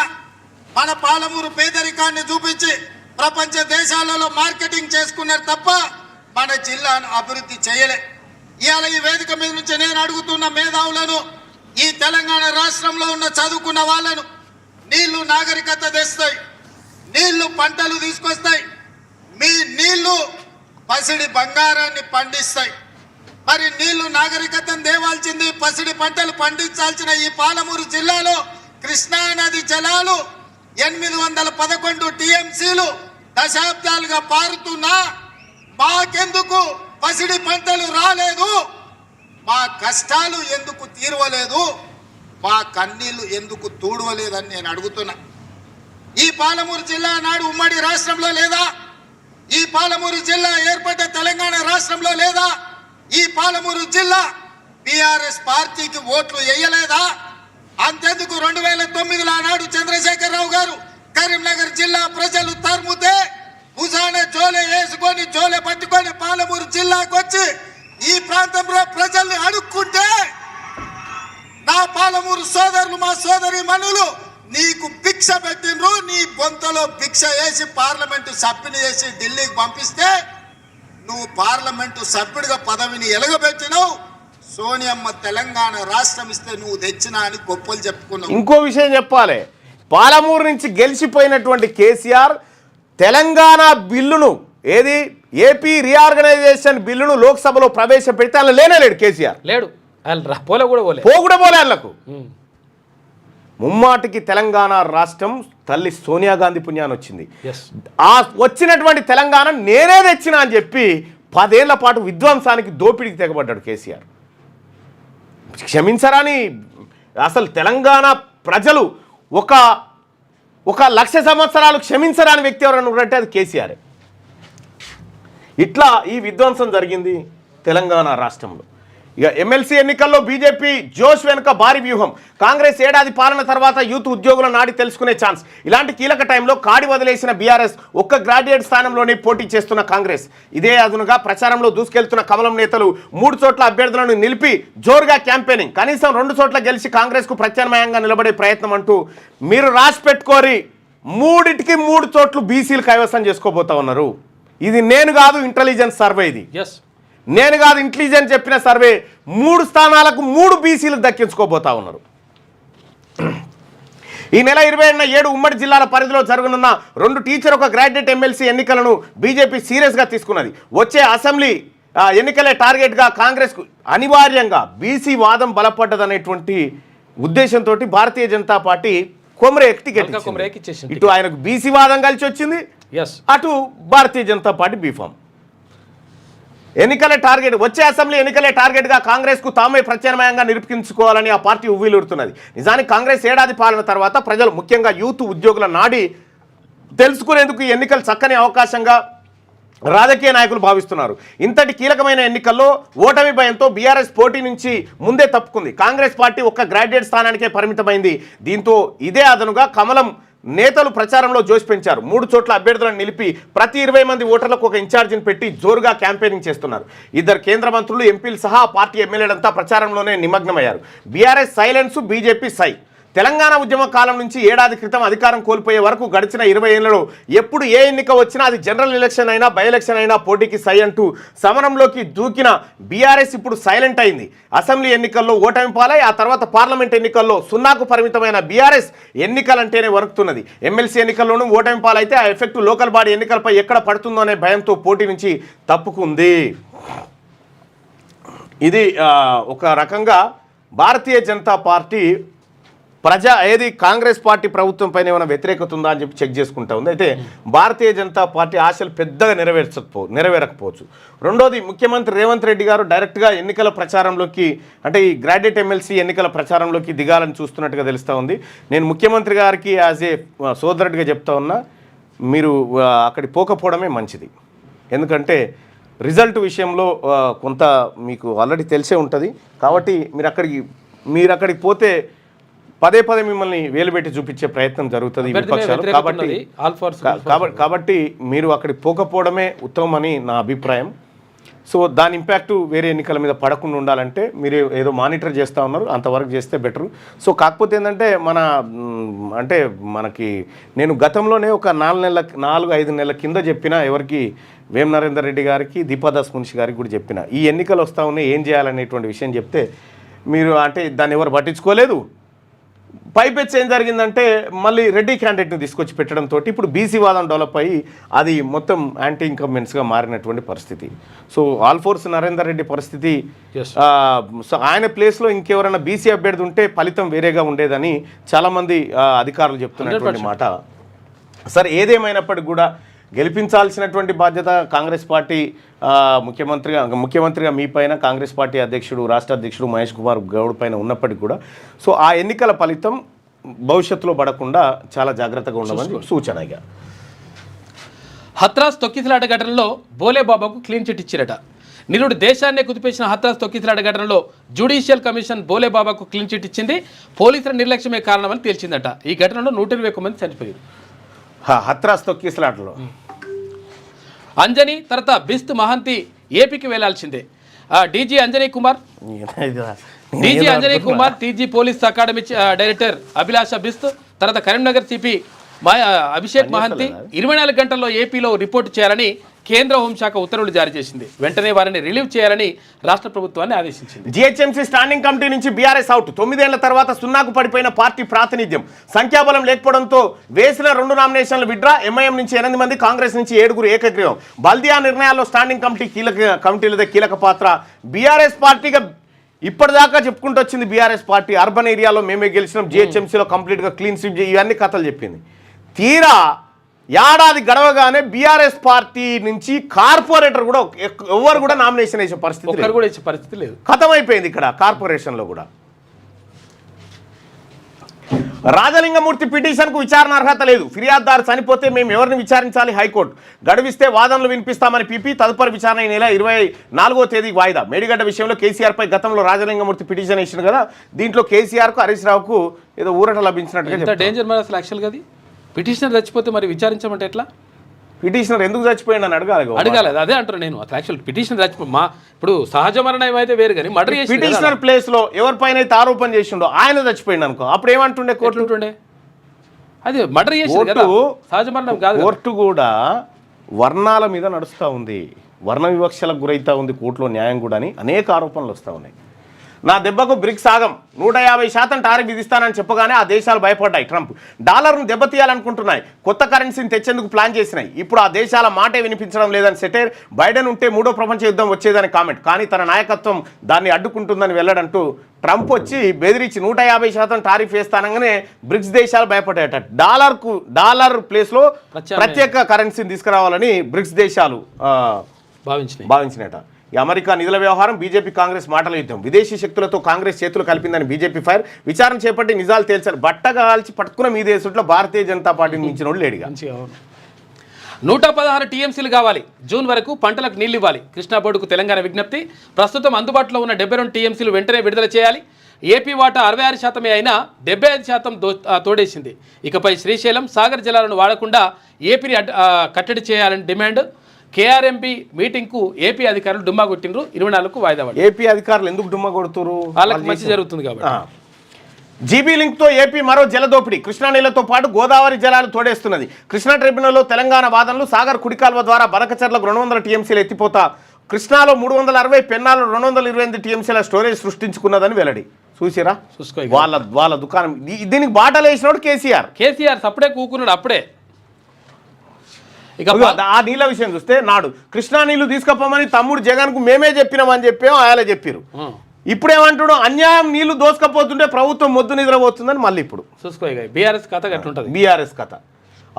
మన పాలమూరు పేదరికాన్ని చూపించి ప్రపంచ దేశాలలో మార్కెటింగ్ చేసుకున్నారు తప్ప మన జిల్లాను అభివృద్ధి చేయలే. ఇవాళ ఈ వేదిక మీద నుంచి నేను అడుగుతున్న మేధావులను, ఈ తెలంగాణ రాష్ట్రంలో ఉన్న చదువుకున్న వాళ్ళను, నీళ్లు నాగరికత తెస్తాయి, నీళ్లు పంటలు తీసుకొస్తాయి, మీ నీళ్లు పసిడి బంగారాన్ని పండిస్తాయి. మరి నీళ్లు నాగరికతను దేవాల్సింది, పసిడి పంటలు పండించాల్సిన ఈ పాలమూరు జిల్లాలో కృష్ణా నది జలాలు 811 టీఎంసీలు దశాబ్దాలుగా పారుతున్నా మాకెందుకు పసిడి పంటలు రాలేదు? మా కష్టాలు ఎందుకు తీరవలేదు? మా కన్నీళ్లు ఎందుకు తూడవలేదని నేను అడుగుతున్నా. ఈ పాలమూరు జిల్లా నాడు ఉమ్మడి రాష్ట్రంలో లేదా? ఈ పాలమూరు జిల్లా ఏర్పడ్డ తెలంగాణ రాష్ట్రంలో లేదా? ఈ పాలమూరు జిల్లా బీఆర్ఎస్ పార్టీకి ఓట్లు వేయలేదా? అంతెందుకు 2009లో ఆనాడు చంద్రశేఖరరావు గారు కరీంనగర్ జిల్లా ప్రజలు తరుముతే భుజాన జోలె వేసుకొని జోలె పట్టుకొని పాలమూరు జిల్లాకు వచ్చి ఈ ప్రాంతంలో ప్రజల్ని అడుక్కుంటే నా పాలమూరు సోదరులు, మా సోదరి మనులు నీకు భిక్ష పెట్టినరు. నీ బొంతలో భిక్ష వేసి పార్లమెంటు సభ్యుని చేసి ఢిల్లీకి పంపిస్తే నువ్వు పార్లమెంటు సభ్యుడిగా పదవిని ఎలగబెట్టినావు. సోనియమ్మ తెలంగాణ రాష్ట్రం ఇస్తే నువ్వు తెచ్చినా అని గొప్పలు చెప్పుకున్నావు. ఇంకో విషయం చెప్పాలి, పాలమూరు నుంచి గెలిచిపోయినటువంటి కేసీఆర్ తెలంగాణ బిల్లును, ఏది ఏపీ రీఆర్గనైజేషన్ బిల్లును లోక్సభలో ప్రవేశపెడితే అలా లేనేలేడు కేసీఆర్. లేడు, పోలే వాళ్ళకు ముమ్మాటికి తెలంగాణ రాష్ట్రం తల్లి సోనియా గాంధీ పుణ్యాన్ని వచ్చింది. ఆ వచ్చినటువంటి తెలంగాణ నేనే తెచ్చినా అని చెప్పి 10 ఏళ్ల పాటు విధ్వంసానికి, దోపిడికి తెగబడ్డాడు కేసీఆర్. క్షమించరాని, అసలు తెలంగాణ ప్రజలు ఒక 1,00,000 సంవత్సరాలు క్షమించరాని వ్యక్తి ఎవరైనా ఉన్నట్టే అది కేసీఆర్. ఇట్లా ఈ విధ్వంసం జరిగింది తెలంగాణ రాష్ట్రంలో. ఇక ఎమ్మెల్సీ ఎన్నికల్లో బీజేపీ జోష్ వెనుక భారీ వ్యూహం. కాంగ్రెస్ ఏడాది పాలన తర్వాత యూత్ ఉద్యోగుల నాడి తెలుసుకునే ఛాన్స్. ఇలాంటి కీలక టైంలో కాడి వదిలేసిన బీఆర్ఎస్ ఒక్క గ్రాడ్యుయేట్ స్థానంలోనే పోటీ చేస్తున్న కాంగ్రెస్. ఇదే అదునుగా ప్రచారంలో దూసుకెళ్తున్న కమలం నేతలు 3 చోట్ల అభ్యర్థులను నిలిపి జోరుగా క్యాంపెయినింగ్. కనీసం 2 చోట్ల గెలిచి కాంగ్రెస్కు ప్రత్యామ్నాయంగా నిలబడే ప్రయత్నం అంటూ మీరు రాసి పెట్టుకోరి. 3 చోట్లు బీసీలు కైవసం చేసుకోబోతా ఉన్నారు. ఇది నేను కాదు, ఇంటెలిజెన్స్ సర్వే ఇది. నేను కాదు, ఇంటెలిజెన్స్ చెప్పిన సర్వే. 3 స్థానాలకు 3 బీసీలు దక్కించుకోబోతా ఉన్నారు. ఈ నెల 27న 7 ఉమ్మడి జిల్లాల పరిధిలో జరగనున్న 2 టీచర్, 1 గ్రాడ్యుయేట్ ఎమ్మెల్సీ ఎన్నికలను బీజేపీ సీరియస్గా తీసుకున్నది. వచ్చే అసెంబ్లీ ఎన్నికలే టార్గెట్గా కాంగ్రెస్కు అనివార్యంగా బీసీ వాదం బలపడ్డదనేటువంటి ఉద్దేశంతో భారతీయ జనతా పార్టీ కొమరే టికెట్ ఇచ్చేసింది. ఇటు ఆయనకు బీసీ వాదం కలిసి వచ్చింది, అటు భారతీయ జనతా పార్టీ బీఫామ్. ఎన్నికల టార్గెట్, వచ్చే అసెంబ్లీ ఎన్నికలే టార్గెట్గా కాంగ్రెస్కు తామే ప్రత్యామ్నాయంగా నిరూపించుకోవాలని ఆ పార్టీ ఉవ్విలూరుతున్నది. నిజానికి కాంగ్రెస్ ఏడాది పాలన తర్వాత ప్రజలు, ముఖ్యంగా యూత్ ఉద్యోగుల నాడి తెలుసుకునేందుకు ఈ ఎన్నికలు చక్కని అవకాశంగా రాజకీయ నాయకులు భావిస్తున్నారు. ఇంతటి కీలకమైన ఎన్నికల్లో ఓటమి భయంతో బీఆర్ఎస్ పోటీ నుంచి ముందే తప్పుకుంది. కాంగ్రెస్ పార్టీ 1 గ్రాడ్యుయేట్ స్థానానికే పరిమితమైంది. దీంతో ఇదే అదనుగా కమలం నేతలు ప్రచారంలో జోష్ పెంచారు. 3 చోట్ల అభ్యర్థులను నిలిపి ప్రతి 20 మంది ఓటర్లకు 1 ఇన్ఛార్జిని పెట్టి జోరుగా క్యాంపెయినింగ్ చేస్తున్నారు. 2 కేంద్ర మంత్రులు, ఎంపీలు సహా పార్టీ ఎమ్మెల్యేలంతా ప్రచారంలోనే నిమగ్నమయ్యారు. బీఆర్ఎస్ సైలెన్స్, బీజేపీ సై. తెలంగాణ ఉద్యమ కాలం నుంచి ఏడాది క్రితం అధికారం కోల్పోయే వరకు గడిచిన 20 ఏళ్లలో ఎప్పుడు ఏ ఎన్నిక వచ్చినా అది జనరల్ ఎలక్షన్ అయినా బై ఎలక్షన్ అయినా పోటీకి సై అంటూ సమరంలోకి దూకిన బీఆర్ఎస్ ఇప్పుడు సైలెంట్ అయింది. అసెంబ్లీ ఎన్నికల్లో ఓటమి పాలై ఆ తర్వాత పార్లమెంట్ ఎన్నికల్లో సున్నాకు పరిమితమైన బీఆర్ఎస్ ఎన్నికలంటేనే వణుకుతున్నది. ఎమ్మెల్సీ ఎన్నికల్లోనూ ఓటమి పాలైతే ఆ ఎఫెక్ట్ లోకల్ బాడీ ఎన్నికలపై ఎక్కడ పడుతుందో అనే భయంతో పోటీ నుంచి తప్పుకుంది. ఇది ఒక రకంగా భారతీయ జనతా పార్టీ ఏది కాంగ్రెస్ పార్టీ ప్రభుత్వం పైన ఏమైనా వ్యతిరేకత ఉందా అని చెప్పి చెక్ చేసుకుంటా ఉంది. అయితే భారతీయ జనతా పార్టీ ఆశలు పెద్దగా నెరవేరకపోవచ్చు. రెండోది, ముఖ్యమంత్రి రేవంత్ రెడ్డి గారు డైరెక్ట్గా ఎన్నికల ప్రచారంలోకి అంటే ఈ గ్రాడ్యుయేట్ ఎమ్మెల్సీ ఎన్నికల ప్రచారంలోకి దిగాలని చూస్తున్నట్టుగా తెలుస్తూ ఉంది. నేను ముఖ్యమంత్రి గారికి యాజ్ ఏ సోదరుడిగా చెప్తా ఉన్నా, మీరు అక్కడికి పోకపోవడమే మంచిది. ఎందుకంటే రిజల్ట్ విషయంలో కొంత మీకు ఆల్రెడీ తెలిసే ఉంటుంది. కాబట్టి మీరు అక్కడికి పోతే పదే మిమ్మల్ని వేలుపెట్టి చూపించే ప్రయత్నం జరుగుతుంది ఈ విపక్షాలు. కాబట్టి మీరు అక్కడికి పోకపోవడమే ఉత్తమమని నా అభిప్రాయం. సో దాని ఇంపాక్ట్ వేరే ఎన్నికల మీద పడకుండా ఉండాలంటే మీరు ఏదో మానిటర్ చేస్తూ ఉన్నారు, అంతవరకు చేస్తే బెటరు. సో కాకపోతే ఏంటంటే మనకి నేను గతంలోనే ఒక 4-5 నెలల కింద చెప్పిన ఎవరికి వేం నరేందర్ రెడ్డి గారికి, దీపాదాస్ మున్షి గారికి కూడా చెప్పిన, ఈ ఎన్నికలు వస్తూ ఉన్నాయి ఏం చేయాలనేటువంటి విషయం చెప్తే మీరు దాన్ని ఎవరు పట్టించుకోలేదు. పైపెచ్చి ఏం జరిగిందంటే మళ్ళీ రెడ్డి క్యాండిడేట్ని తీసుకొచ్చి పెట్టడంతో ఇప్పుడు బీసీ వాదం డెవలప్ అయ్యి అది మొత్తం యాంటీ ఇన్కంబెన్స్గా మారినటువంటి పరిస్థితి. సో ఆల్ఫోర్స్ నరేందర్ రెడ్డి పరిస్థితి, సో ఆయన ప్లేస్లో ఇంకెవరైనా బీసీ అభ్యర్థి ఉంటే ఫలితం వేరేగా ఉండేదని చాలామంది అధికారులు చెప్తున్నటువంటి మాట. సరే, ఏదేమైనప్పటికీ కూడా గెలిపించాల్సినటువంటి బాధ్యత కాంగ్రెస్ పార్టీ ముఖ్యమంత్రిగా మీ పైన, కాంగ్రెస్ పార్టీ అధ్యక్షుడు రాష్ట్ర అధ్యక్షుడు మహేష్ కుమార్ గౌడ్ పైన ఉన్నప్పటికీ కూడా సో ఆ ఎన్నికల ఫలితం భవిష్యత్తులో పడకుండా చాలా జాగ్రత్తగా ఉండమని సూచనగా. హత్రాస్ తొక్కిసలాట ఘటనలో బోలేబాబాకు క్లీన్ చిట్ ఇచ్చిరట. నిరుడు దేశాన్నే కుదిపేసిన హత్రాస్ తొక్కిసలాట ఘటనలో జ్యుడిషియల్ కమిషన్ బోలేబాబాకు క్లీన్ చిట్ ఇచ్చింది. పోలీసుల నిర్లక్ష్యమే కారణమని తేల్చిందట. ఈ ఘటనలో 121 మంది చనిపోయారు. హత్రాస్ తొక్కిసలాటలో అంజనీ తర్వాత బిస్త్ మహంతి ఏపీకి వెళ్లాల్సిందే. DG Anjani Kumar, TG police academy director Abhilasha Bisht, తర్వాత కరీంనగర్ సిపి అభిషేక్ మహంతి 24 గంటల్లో ఏపీలో రిపోర్టు చేయాలని కేంద్ర హోంశాఖ ఉత్తర్వులు జారీ చేసింది. వెంటనే వారిని రిలీవ్ చేయాలని రాష్ట్ర ప్రభుత్వాన్ని ఆదేశించింది. జీహెచ్ఎంసీ స్టాండింగ్ కమిటీ నుంచి బీఆర్ఎస్ అవుట్. 9 ఏళ్ల తర్వాత సున్నాకు పడిపోయిన పార్టీ ప్రాతినిధ్యం, సంఖ్యాబలం లేకపోవడంతో వేసిన 2 నామినేషన్లు విడ్రా. ఎంఐఎం నుంచి 8 మంది, కాంగ్రెస్ నుంచి 7 ఏకగ్రీవం. బల్దియా నిర్ణయాల్లో స్టాండింగ్ కమిటీలదే కీలక పాత్ర. బీఆర్ఎస్ పార్టీగా ఇప్పటిదాకా చెప్పుకుంటూ వచ్చింది బీఆర్ఎస్ పార్టీ. అర్బన్ ఏరియాలో మేమే గెలిచినాం, జీహెచ్ఎంసీలో కంప్లీట్గా క్లీన్ స్వీప్, ఇవన్నీ కథలు చెప్పింది. తీరా ఏడాది గడవగానే బీఆర్ఎస్ పార్టీ నుంచి కార్పొరేటర్ కూడా ఎవరు కూడా నామినేషన్ వేసే పరిస్థితి లేదు. ఖతమైపోయింది ఇక్కడ కార్పొరేషన్లో కూడా. రాజలింగమూర్తి పిటిషన్కు విచారణ అర్హత లేదు. ఫిర్యాదుదారు చనిపోతే మేము ఎవరిని విచారించాలి? హైకోర్టు గడువిస్తే వాదనలు వినిపిస్తామని పీపీ. తదుపరి విచారణ ఈ నెల 24వ తేదీకి వాయిదా. మేడిగడ్డ విషయంలో కేసీఆర్పై గతంలో రాజలింగమూర్తి పిటిషన్ వేసింది కదా, దీంట్లో కేసీఆర్కు హరీష్ రావుకు ఏదో ఊరట లభించినట్టుగా. డేంజర్ మరి అసలు యాక్చువల్గా అది పిటిషనర్ చచ్చిపోతే మరి విచారించమంటే ఎట్లా? పిటిషనర్ ఎందుకు చచ్చిపోయింది అని అడగాలి. అదే అంటారు నేను. యాక్చువల్ పిటిషనర్ ఇప్పుడు సహజ మరణం అయితే వేరు, కానీ మర్డర్ చేసి పిటిషనర్ ప్లేస్ లో ఎవరిపైన అయితే ఆరోపణ చేసిండో ఆయన చచ్చిపోయింది అనుకో, అప్పుడు ఏమంటుండే కోర్టు ఉంటుండే? అది మర్డర్ చేసి సహజ మరణం కాదు. కోర్టు కూడా వర్ణాల మీద నడుస్తూ ఉంది, వర్ణ వివక్షలకు గురైతా ఉంది కోర్టులో న్యాయం కూడా అని అనేక ఆరోపణలు వస్తూ ఉన్నాయి. నా దెబ్బకు బ్రిక్స్ ఆగం, 150% టారిఫ్ విధిస్తానని చెప్పగానే ఆ దేశాలు భయపడ్డాయి. ట్రంప్ డాలర్ను దెబ్బతీయాలనుకుంటున్నాయి, కొత్త కరెన్సీని తెచ్చేందుకు ప్లాన్ చేసినాయి. ఇప్పుడు ఆ దేశాల మాటే వినిపించడం లేదని సెటైర్. బైడెన్ ఉంటే 3వ ప్రపంచ యుద్ధం వచ్చేదని కామెంట్. కానీ తన నాయకత్వం దాన్ని అడ్డుకుంటుందని వెల్లడంటూ ట్రంప్ వచ్చి బెదిరించి 150% టారిఫ్ వేస్తానగానే బ్రిక్స్ దేశాలు భయపడ్డాయట. డాలర్ ప్లేస్లో ప్రత్యేక కరెన్సీని తీసుకురావాలని బ్రిక్స్ దేశాలు భావించినట. ఈ అమెరికా నిధుల వ్యవహారం, బీజేపీ కాంగ్రెస్ మాటల యుద్ధం. విదేశీ శక్తులతో కాంగ్రెస్ చేతులు కలిపిందని బీజేపీ ఫైర్. విచారణ చేపట్టి నిజాలు తేల్చారు. బట్టగాల్చి పట్టుకున్న మీ దేశంలో భారతీయ జనతా పార్టీని మించిన వాళ్ళు లేడుగా. 116 టీఎంసీలు కావాలి. జూన్ వరకు పంటలకు నీళ్లు ఇవ్వాలి. కృష్ణా బోర్డుకు తెలంగాణ విజ్ఞప్తి. ప్రస్తుతం అందుబాటులో ఉన్న 72 టీఎంసీలు వెంటనే విడుదల చేయాలి. ఏపీ వాటా 66% అయినా 75% తోడేసింది. ఇకపై శ్రీశైలం, సాగర్ జలాలను వాడకుండా ఏపీని కట్టడి చేయాలని డిమాండ్. కేఆర్ఎంపీ మీటింగ్కు ఏపీ అధికారులు డుమ్మా కొట్టినరు. 24కు వాయిదా పడ్డారు. ఏపీ అధికారులు ఎందుకు డుమ్మా కొడుతున్నారు? వాళ్ళకి మంచి జరుగుతుంది కాబట్టి. జీబీ లింక్తో ఏపీ మరో జలదోపిడీ. కృష్ణా నీళ్లతో పాటు గోదావరి జలాలు తోడేస్తున్నది. కృష్ణా ట్రిబ్యునల్లో తెలంగాణ వాదనలు. సాగర్ కుడికాల్వ ద్వారా బనకచర్లకు 200 టీఎంసీల ఎత్తిపోత. కృష్ణాలో 360, పెన్నాలో 228 టీఎంసీల స్టోరేజ్ సృష్టించుకున్నదని వెల్లడి. చూసిరా వాళ్ళ దుకాణం. దీనికి బాటలు వేసినోడు కేసీఆర్ అప్పుడే కూకున్నాడు. అప్పుడే ఇక ఆ నీళ్ళ విషయం చూస్తే నాడు కృష్ణా నీళ్లు తీసుకపోమని తమ్ముడు జగన్కు మేమే చెప్పినామని చెప్పాము, ఆయన చెప్పారు. ఇప్పుడేమంటాడు, అన్యాయం నీళ్లు దోసుకపోతుంటే ప్రభుత్వం మొద్దు నిద్రపోతుందని మళ్ళీ ఇప్పుడు చూసుకో. బీఆర్ఎస్ కథ ఎట్లుంటుంది. బీఆర్ఎస్ కథ.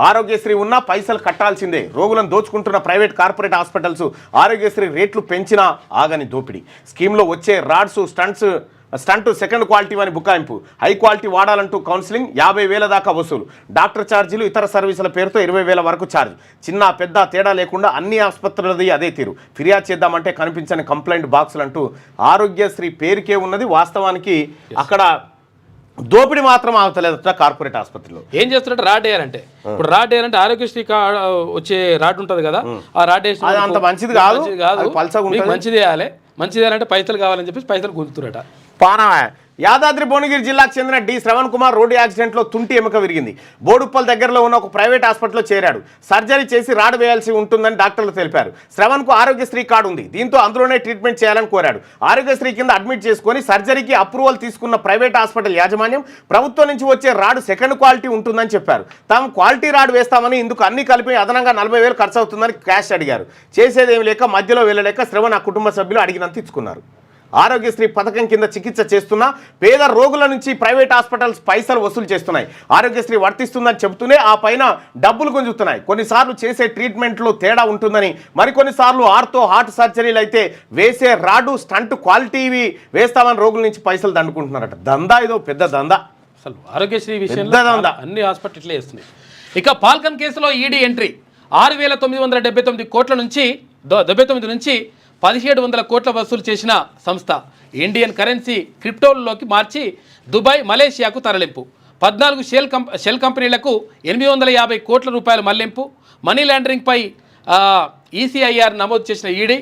ఆరోగ్యశ్రీ ఉన్నా పైసలు కట్టాల్సిందే. రోగులను దోచుకుంటున్న ప్రైవేట్ కార్పొరేట్ హాస్పిటల్స్. ఆరోగ్యశ్రీ రేట్లు పెంచినా ఆగని దోపిడీ. స్కీమ్లో వచ్చే రాడ్స్ స్టంట్ సెకండ్ క్వాలిటీ అని బుకాయింపు. హై క్వాలిటీ వాడాలంటూ కౌన్సిలింగ్. 50,000 దాకా వసూలు. డాక్టర్ ఛార్జీలు, ఇతర సర్వీసుల పేరుతో 20,000 వరకు ఛార్జ్. చిన్న పెద్ద తేడా లేకుండా అన్ని ఆసుపత్రులది అదే తీరు. ఫిర్యాదు చేద్దామంటే కనిపించని కంప్లైంట్ బాక్సులు అంటూ ఆరోగ్యశ్రీ పేరుకే ఉన్నది. వాస్తవానికి అక్కడ దోపిడీ మాత్రం ఆగుతలేదట కార్పొరేట్ ఆసుపత్రిలో. ఏం చేస్తున్నట్టు రాడ్ వేయాలంటే, ఇప్పుడు రాడ్ వేయాలంటే ఆరోగ్యశ్రీ వచ్చే రాడ్ ఉంటుంది కదా, ఆ రాడ్ వేసి అంత మంచిది కాదు, మంచిది వేయాలి. మంచిది వేయాలంటే పైసలు కావాలని చెప్పేసి పైసలు గుంతుతురట. యాదాద్రి భువనగిరి జిల్లాకు చెందిన డి శ్రవణ్ కుమార్ రోడ్డు యాక్సిడెంట్లో తుంటి ఎముక విరిగింది. బోడుప్పల్ దగ్గరలో ఉన్న ఒక ప్రైవేట్ హాస్పిటల్లో చేరాడు. సర్జరీ చేసి రాడ్ వేయాల్సి ఉంటుందని డాక్టర్లు తెలిపారు. శ్రవణ్కు ఆరోగ్యశ్రీ కార్డు ఉంది. దీంతో అందులోనే ట్రీట్మెంట్ చేయాలని కోరాడు. ఆరోగ్యశ్రీ కింద అడ్మిట్ చేసుకుని సర్జరీకి అప్రూవల్ తీసుకున్న ప్రైవేట్ హాస్పిటల్ యాజమాన్యం ప్రభుత్వం నుంచి వచ్చే రాడ్ సెకండ్ క్వాలిటీ ఉంటుందని చెప్పారు. తాము క్వాలిటీ రాడ్ వేస్తామని, ఇందుకు అన్ని కలిపి అదనంగా 40,000 ఖర్చు అవుతుందని క్యాష్ అడిగారు. చేసేదేమి లేక మధ్యలో వెళ్ళలేక శ్రవణ్ ఆ కుటుంబ సభ్యులు అడిగినంత ఇచ్చుకున్నారు. ఆరోగ్యశ్రీ పథకం కింద చికిత్స చేస్తున్న పేద రోగుల నుంచి ప్రైవేట్ హాస్పిటల్స్ పైసలు వసూలు చేస్తున్నాయి. ఆరోగ్యశ్రీ వర్తిస్తుందని చెబుతూనే ఆ పైన డబ్బులు గుంజుతున్నాయి. కొన్నిసార్లు చేసే ట్రీట్మెంట్లో తేడా ఉంటుందని, మరికొన్నిసార్లు హార్ట్ సర్జరీలు అయితే వేసే రాడు స్టంట్ క్వాలిటీవి వేస్తామని రోగుల నుంచి పైసలు దండుకుంటున్నారట. దందా, ఇదో పెద్ద దందా. అసలు ఆరోగ్యశ్రీ విషయంలో అన్ని హాస్పిటల్ వేస్తున్నాయి. ఇక పాల్కన్ కేసులో ఈడీ ఎంట్రీ. 6,979 కోట్ల నుంచి 79 నుంచి 1,700 కోట్ల వసూలు చేసిన సంస్థ. ఇండియన్ కరెన్సీ క్రిప్టోల్లోకి మార్చి దుబాయ్, మలేషియాకు తరలింపు. 14 షెల్ కంపెనీలకు 850 కోట్ల రూపాయల మళ్లింపు. మనీ లాండరింగ్పై ఈసీఐఆర్ నమోదు చేసిన ఈడీ.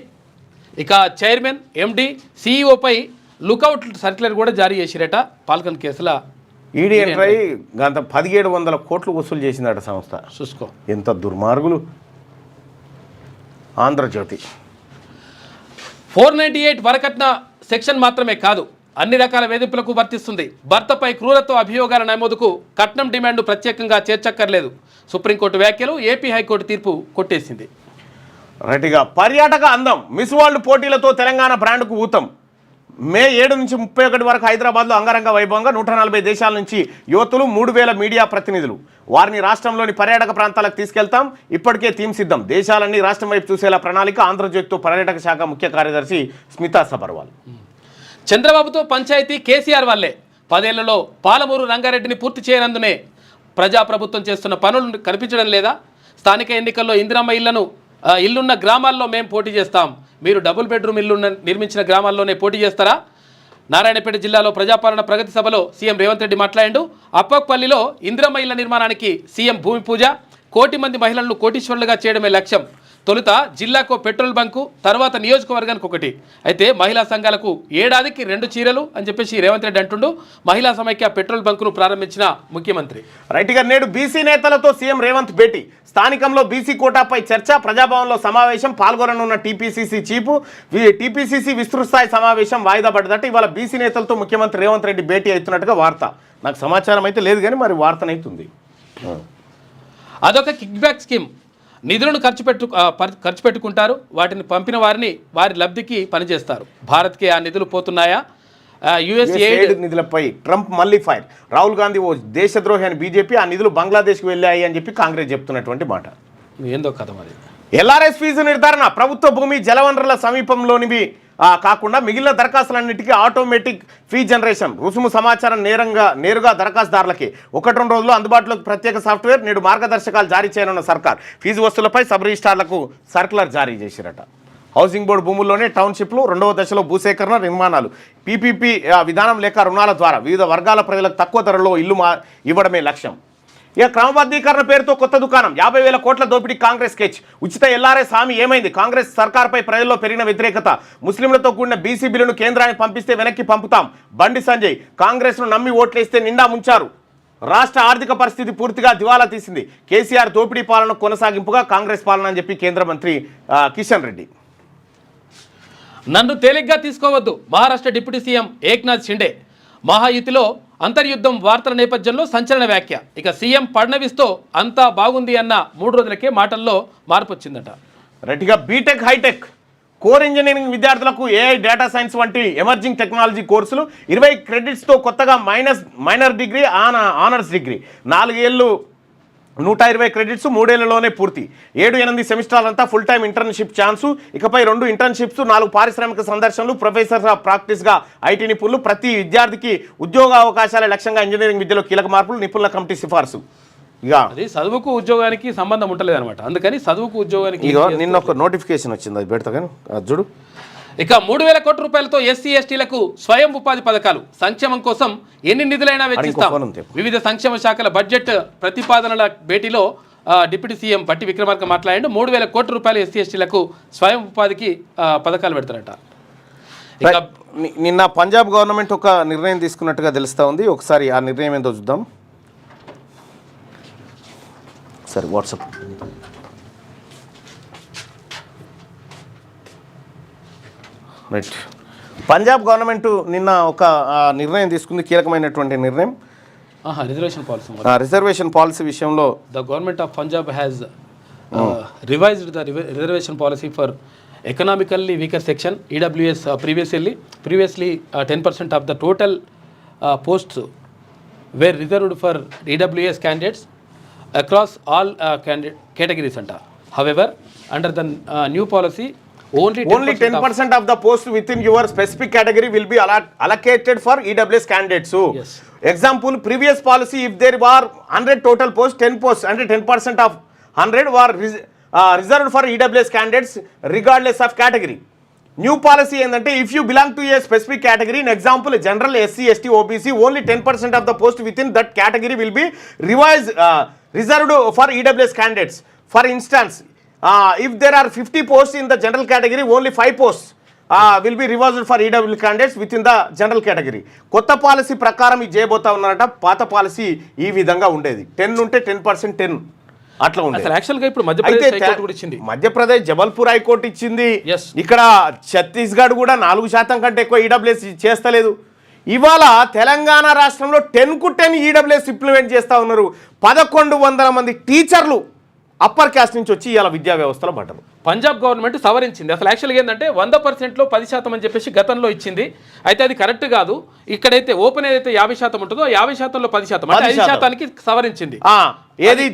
ఇక చైర్మన్, ఎండీ, సీఈఓపై లుకౌట్ సర్క్యులర్ కూడా జారీ చేసిరట. పాల్కన్ కేసులో ఈడీ ఎంటర్ అయ్యి గంత 1,700 కోట్లు వసూలు చేసిందట సంస్థ. చూసుకో ఎంత దుర్మార్గులు. ఆంధ్రజ్యోతి. 498 వరకట్న సెక్షన్ మాత్రమే కాదు, అన్ని రకాల వేధింపులకు వర్తిస్తుంది. భర్తపై క్రూరత్వ అభియోగాల నమోదుకు కట్నం డిమాండ్ ప్రత్యేకంగా చేర్చక్కర్లేదు. సుప్రీంకోర్టు వ్యాఖ్యలు, ఏపీ హైకోర్టు తీర్పు కొట్టేసింది. రైట్గా పర్యాటక అందం. మిస్ వరల్డ్ పోటీలతో తెలంగాణ బ్రాండ్కు ఊతం. మే 7 నుంచి 31 వరకు హైదరాబాద్లో అంగరంగ వైభవంగా 140 దేశాల నుంచి యువతులు, 3,000 మీడియా ప్రతినిధులు. వారిని రాష్ట్రంలోని పర్యాటక ప్రాంతాలకు తీసుకెళ్తాం. ఇప్పటికే థీమ్ సిద్ధం. దేశాలన్నీ రాష్ట్రం వైపు చూసేలా ప్రణాళిక. ఆంధ్రజ్యోతితో పర్యాటక శాఖ ముఖ్య కార్యదర్శి స్మితా సబర్వాల్. చంద్రబాబుతో పంచాయతీ కేసీఆర్ వల్లే. 10 ఏళ్లలో పాలమూరు రంగారెడ్డిని పూర్తి చేయనందునే ప్రజాప్రభుత్వం చేస్తున్న పనులు కనిపించడం లేదా? స్థానిక ఎన్నికల్లో ఇందిరమ్మ ఇల్లున్న గ్రామాల్లో మేము పోటీ చేస్తాం. మీరు డబుల్ బెడ్రూమ్ ఇల్లు నిర్మించిన గ్రామాల్లోనే పోటీ చేస్తారా? నారాయణపేట జిల్లాలో ప్రజాపాలన ప్రగతి సభలో సీఎం రేవంత్ రెడ్డి మాట్లాడాడు. అప్పక్పల్లిలో ఇందిరమ్మ ఇళ్ల నిర్మాణానికి సీఎం భూమి పూజ. 1 కోటి మంది మహిళలను కోటీశ్వరులుగా చేయడమే లక్ష్యం. తొలుత జిల్లాకు పెట్రోల్ బంకు, తర్వాత నియోజకవర్గానికి 1. అయితే మహిళా సంఘాలకు ఏడాదికి 2 చీరలు అని చెప్పేసి రేవంత్ రెడ్డి అంటుండు. మహిళా సమైక్య పెట్రోల్ బంకును ప్రారంభించిన ముఖ్యమంత్రి. రైట్గా నేడు బీసీ నేతలతో సీఎం రేవంత్ భేటీ. స్థానికంలో బీసీ కోటాపై చర్చ. ప్రజాభవన్లో సమావేశం. పాల్గొననున్న టీపీసీసీ చీఫ్. టీపీసీసీ విస్తృత స్థాయి సమావేశం వాయిదా పడ్డదట. ఇవాళ బీసీ నేతలతో ముఖ్యమంత్రి రేవంత్ రెడ్డి భేటీ అవుతున్నట్టుగా వార్త. నాకు సమాచారం అయితే లేదు కానీ మరి వార్తనైతుంది. అదొక కిక్ బ్యాక్ స్కీమ్. నిధులను ఖర్చు పెట్టుకుంటారు. వాటిని పంపిన వారిని వారి లబ్ధికి పనిచేస్తారు. భారత్కి ఆ నిధులు పోతున్నాయా? యుఎస్ఏ నిధులపై ట్రంప్ మళ్ళీ ఫైర్. రాహుల్ గాంధీ ఓ దేశద్రోహి అని బీజేపీ. ఆ నిధులు బంగ్లాదేశ్కి వెళ్ళాయి అని చెప్పి కాంగ్రెస్ చెప్తున్నటువంటి మాట. ఏందో కథ మరి. ఎల్ఆర్ఎస్ ఫీజు నిర్ధారణ. ప్రభుత్వ భూమి, జలవనరుల సమీపంలోనివి కాకుండా మిగిలిన దరఖాస్తులన్నిటికీ ఆటోమేటిక్ ఫీ జనరేషన్. రుసుము సమాచారం నేరుగా దరఖాస్తుదారులకి 1-2 రోజుల్లో అందుబాటులోకి ప్రత్యేక సాఫ్ట్వేర్. నేడు మార్గదర్శకాలు జారీ చేయనున్న సర్కార్. ఫీజు వసూలపై సబ్ రిజిస్ట్రార్లకు సర్కులర్ జారీ చేసిరట. హౌసింగ్ బోర్డు భూముల్లోనే టౌన్షిప్లు. 2వ దశలో భూసేకరణ, నిర్మాణాలు. పీపీపీ విధానం లేక రుణాల ద్వారా వివిధ వర్గాల ప్రజలకు తక్కువ ధరలో ఇల్లు ఇవ్వడమే లక్ష్యం. ఇక క్రమబద్ధీకరణ పేరుతో కొత్త దుకాణం 50,000 కోట్ల దోపిడీ కాంగ్రెస్ స్కెచ్. ఉచిత ఎల్ఆర్ఎస్ హామీ ఏమైంది? కాంగ్రెస్ సర్కార్పై ప్రజల్లో పెరిగిన వ్యతిరేకత. ముస్లింలతో కూడిన బీసీ బిల్లును కేంద్రానికి పంపిస్తే వెనక్కి పంపుతాం. బండి సంజయ్. కాంగ్రెస్ను నమ్మి ఓట్లేస్తే నిండా ముంచారు. రాష్ట్ర ఆర్థిక పరిస్థితి పూర్తిగా దివాలా తీసింది. కేసీఆర్ దోపిడీ పాలన కొనసాగింపుగా కాంగ్రెస్ పాలన అని చెప్పి కేంద్ర మంత్రి కిషన్ రెడ్డి. నన్ను తేలిగ్గా తీసుకోవద్దు. Maharashtra deputy CM Eknath Shinde. మహాయుతిలో అంతర్యుద్ధం వార్తల నేపథ్యంలో సంచలన వ్యాఖ్య. ఇక సీఎం ఫడ్నవీస్తో అంతా బాగుంది అన్న 3 రోజులకే మాటల్లో మార్పు వచ్చిందట. రైట్గా బీటెక్ హైటెక్ కోర్ ఇంజనీరింగ్ విద్యార్థులకు ఏఐ డేటా సైన్స్ వంటి ఎమర్జింగ్ టెక్నాలజీ కోర్సులు 20 క్రెడిట్స్తో కొత్తగా మైనర్ డిగ్రీ ఆనర్స్ డిగ్రీ 4 ఏళ్ళు 120 క్రెడిట్స్ 3 ఏళ్లలోనే పూర్తి. 7-8 సెమిస్టర్లంతా ఫుల్ టైం ఇంటర్న్షిప్ ఛాన్సు. ఇకపై 2 ఇంటర్న్షిప్స్ 4 పారిశ్రామిక సందర్శనలు. ప్రొఫెసర్ ప్రాక్టీస్గా ఐటీ నిపుణులు. ప్రతి విద్యార్థికి ఉద్యోగ అవకాశాల లక్ష్యంగా ఇంజనీరింగ్ విద్యలో కీలక మార్పులు. నిపుణుల కమిటీ సిఫార్సు. ఇక అది చదువుకు ఉద్యోగానికి సంబంధం ఉండలేదు అనమాట. అందుకని చదువుకు ఉద్యోగానికి నిన్న ఒక నోటిఫికేషన్ వచ్చింది, అది పెడతా కానీ అది చూడు. ఇక 3,000 కోట్ల రూపాయలతో ఎస్సీ ఎస్టీలకు స్వయం ఉపాధి పథకాలు. సంక్షేమం కోసం ఎన్ని నిధులైనా వెచ్చిస్తాం. వివిధ సంక్షేమ శాఖల బడ్జెట్ ప్రతిపాదనల భేటీలో డిప్యూటీ సీఎం బట్టి విక్రమార్క మాట్లాడాడు. 3,000 కోట్ల రూపాయలు ఎస్సీ ఎస్టీలకు స్వయం ఉపాధికి పథకాలు పెడతారట. నిన్న పంజాబ్ గవర్నమెంట్ ఒక నిర్ణయం తీసుకున్నట్టుగా తెలుస్తూ ఉంది. ఒకసారి ఆ నిర్ణయం ఏందో చూద్దాం. సరే వాట్సాప్. రైట్. పంజాబ్ గవర్నమెంట్ నిన్న ఒక నిర్ణయం తీసుకుంది, కీలకమైనటువంటి నిర్ణయం. రిజర్వేషన్ పాలసీ విషయంలో the government of Punjab has revised the reservation policy for economically weaker section EWS. Previously 10% of the total posts were reserved for EWS candidates across all categories అంట. However, under the new policy, only 10% of the post within your specific category will be allocated for EWS candidates. So, yes. Example, previous policy, if there were 100 total posts, 10 posts, and 10% of 100 were reserved for EWS candidates regardless of category. New policy ఏంటంటే if you belong to a specific category, in example general, SC, ST, OBC, only 10% of the post within that category will be reserved for EWS candidates. For instance, if there are 50 posts in the general category, only 5 posts will be reserved for EWS candidates within the general category. కొత్త policy ప్రకారం ఇది చేయబోతా ఉన్నారట. పాత policy ఈ విధంగా ఉండేది. 10 ఉంటే 10%, 10 అట్లా ఉండేది. యాక్చువల్గా ఇప్పుడు మధ్యప్రదేశ్ జబల్పూర్ హైకోర్టు ఇచ్చింది. ఇక్కడ ఛత్తీస్గఢ్ కూడా 4% కంటే ఎక్కువ ఈడబ్ల్యూఎస్ చేస్తలేదు. ఇవాళ తెలంగాణ రాష్ట్రంలో 10కు 10 ఈడబ్ల్యూఎస్ ఇంప్లిమెంట్ చేస్తూ ఉన్నారు. 1,100 మంది టీచర్లు అప్పర్ క్యాస్ట్ నుంచి వచ్చి ఇవాళ విద్యా వ్యవస్థలో పడ్డారు. పంజాబ్ గవర్నమెంట్ సవరించింది. అసలు యాక్చువల్గా ఏంటంటే 100%లో 10% అని చెప్పేసి గతంలో ఇచ్చింది. అయితే అది కరెక్ట్ కాదు. ఇక్కడైతే ఓపెన్ ఏదైతే 50% ఉంటుందో 50%లో 10% అంటే 5%కి సవరించింది. ఏది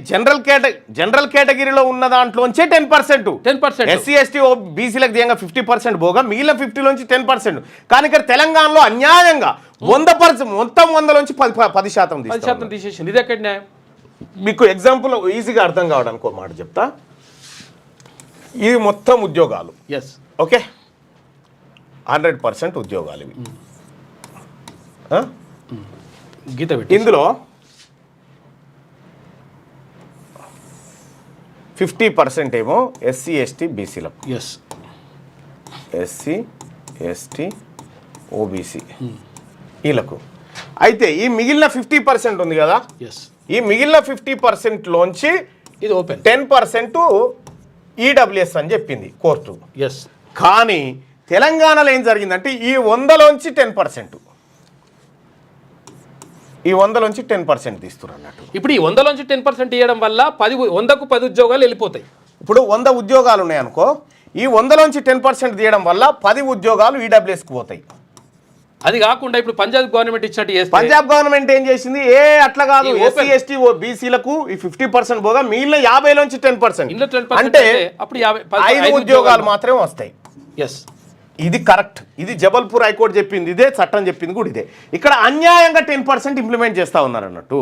జనరల్ కేటగిరీలో ఉన్న దాంట్లోంచే 10%. ఎస్సీ ఎస్టీ బీసీలకు దిగంగా 50% పోగా మిగిలిన 50లోంచి 10%. కానీ ఇక్కడ తెలంగాణలో అన్యాయంగా 100% మొత్తం 100లోంచి 10% తీసేసింది. ఇది ఎక్కడ న్యాయం? మీకు ఎగ్జాంపుల్ ఈజీగా అర్థం కావడానికి ఒక మాట చెప్తా. ఇది మొత్తం ఉద్యోగాలు. ఎస్, ఓకే, 100% ఉద్యోగాలు ఇవి. గీత పెట్టి ఇందులో 50% ఏమో ఎస్సీ ఎస్టీ బీసీలకు. ఎస్, ఎస్సీ ఎస్టీ ఓబీసీ వీళ్ళకు. అయితే ఈ మిగిలిన 50% ఉంది కదా, ఎస్, ఈ మిగిలిన 50%లోంచి ఇది ఓపెన్ 10% ఈడబ్ల్యూఎస్ అని చెప్పింది కోర్టు. ఎస్, కానీ తెలంగాణలో ఏం జరిగిందంటే ఈ 100లోంచి 10%, ఈ 100లోంచి 10% తీస్తున్నారు అన్నట్టు. ఇప్పుడు ఈ 100లోంచి 10% ఇవ్వడం వల్ల 100కు 10 ఉద్యోగాలు వెళ్ళిపోతాయి. ఇప్పుడు 100 ఉద్యోగాలు ఉన్నాయనుకో, ఈ 100లోంచి 10% తీయడం వల్ల 10 ఉద్యోగాలు ఈడబ్ల్యూఎస్కి పోతాయి. అది కాకుండా ఇప్పుడు పంజాబ్ గవర్నమెంట్ ఇచ్చినట్టు పంజాబ్ గవర్నమెంట్ ఏం చేసింది, అట్లా కాదు, ఎస్సీ ఎస్టీ బీసీలకు ఈ 50% పోగా మిగిలిన 50లోంచి 10% అంటే అప్పుడు 5 ఉద్యోగాలు మాత్రమే వస్తాయి. ఎస్, ఇది కరెక్ట్. ఇది జబల్పూర్ హైకోర్టు చెప్పింది ఇదే, చట్టం చెప్పింది కూడా ఇదే. ఇక్కడ అన్యాయంగా 10% ఇంప్లిమెంట్ చేస్తా ఉన్నారు అన్నట్టు.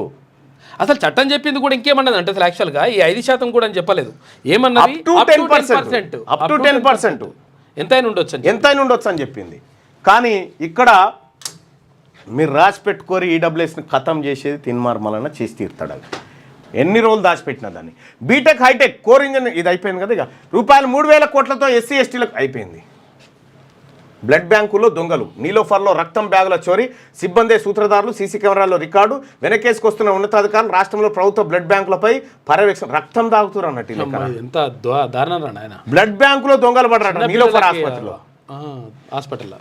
అసలు చట్టం చెప్పింది కూడా ఇంకేమన్నది అంటే అసలు యాక్చువల్గా ఈ 5% కూడా అని చెప్పలేదు. ఏమన్నది అప్ టు 10%, ఎంతైనా ఉండొచ్చు అని చెప్పింది. కానీ ఇక్కడ మీరు రాసి పెట్టుకోరి ఈడబ్ల్యూఎస్ని ఖతం చేసేది తిన్మార్మలన చేసి తీరుతాడు. ఎన్ని రోజులు దాచిపెట్టినా దాన్ని. బీటెక్ హైటెక్ కోర్ ఇంజన్ ఇది అయిపోయింది కదా, ఇక రూపాయలు 3,000 కోట్లతో ఎస్సీ ఎస్టీలకు అయిపోయింది. బ్లడ్ బ్యాంకుల్లో దొంగలు, నీలోఫర్లో రక్తం బ్యాగుల చోరీ, సిబ్బందే సూత్రధారులు, సీసీ కెమెరాల్లో రికార్డు, వెనకేసుకొస్తున్న ఉన్నతాధికారులు, రాష్ట్రంలో ప్రభుత్వ బ్లడ్ బ్యాంకులపై పర్యవేక్షణ. రక్తం తాగుతున్నారు అన్నట్టు. ఎంత దారుణం రా నాయన. బ్లడ్ బ్యాంకులో దొంగలు పడరా నీలోఫర్ ఆసుపత్రిలో. హాస్పిటల్లో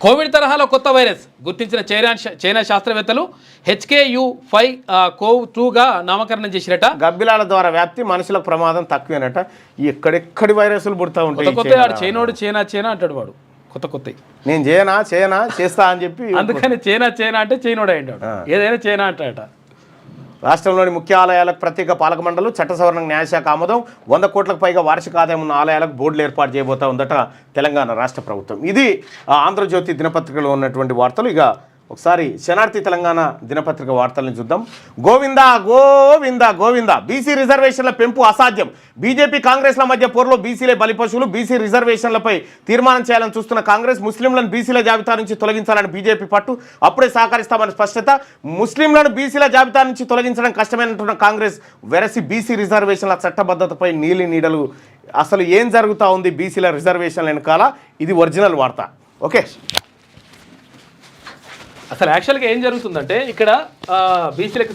కోవిడ్ తరహాలో కొత్త వైరస్ గుర్తించిన చైనా శాస్త్రవేత్తలు HKU5CoV2గా నామకరణం చేసిరట. గబ్బిలాల ద్వారా వ్యాప్తి, మనుషులకు ప్రమాదం తక్కువేనట. ఎక్కడెక్కడి వైరస్లు పుడతా ఉంటాయి. కొత్త చైనోడు చైనా అంటాడు వాడు. కొత్త నేను చేయనా చేస్తా అని చెప్పి అందుకని చైనా అంటే చైనోడు అయ్యాడు. ఏదైనా చైనా అంటాడట. రాష్ట్రంలోని ముఖ్య ఆలయాలకు ప్రత్యేక పాలక మండలి, చట్ట సవరణ న్యాయశాఖ ఆమోదం, 100 కోట్లకు పైగా వార్షిక ఆదాయం ఉన్న ఆలయాలకు బోర్డులు ఏర్పాటు చేయబోతా ఉందట తెలంగాణ రాష్ట్ర ప్రభుత్వం. ఇది ఆంధ్రజ్యోతి దినపత్రికలో ఉన్నటువంటి వార్తలు. ఇక ఒకసారి శనార్థి తెలంగాణ దినపత్రిక వార్తలను చూద్దాం. గోవిందా బీసీ రిజర్వేషన్ల పెంపు అసాధ్యం. బీజేపీ కాంగ్రెస్ల మధ్య పోరులో బీసీలే బలిపశువులు. బీసీ రిజర్వేషన్లపై తీర్మానం చేయాలని చూస్తున్న కాంగ్రెస్, ముస్లింలను బీసీల జాబితా నుంచి తొలగించాలని బీజేపీ పట్టు. అప్పుడే సహకరిస్తామని స్పష్టత. ముస్లింలను బీసీల జాబితా నుంచి తొలగించడం కష్టమైనట్టున్న కాంగ్రెస్ వెరసి బీసీ రిజర్వేషన్ల చట్టబద్ధతపై నీడలు. అసలు ఏం జరుగుతూ ఉంది బీసీల రిజర్వేషన్ల వెనకాల? ఇది ఒరిజినల్ వార్త. ఓకే, అసలు యాక్చువల్గా ఏం జరుగుతుందంటే ఇక్కడ బీసీలకు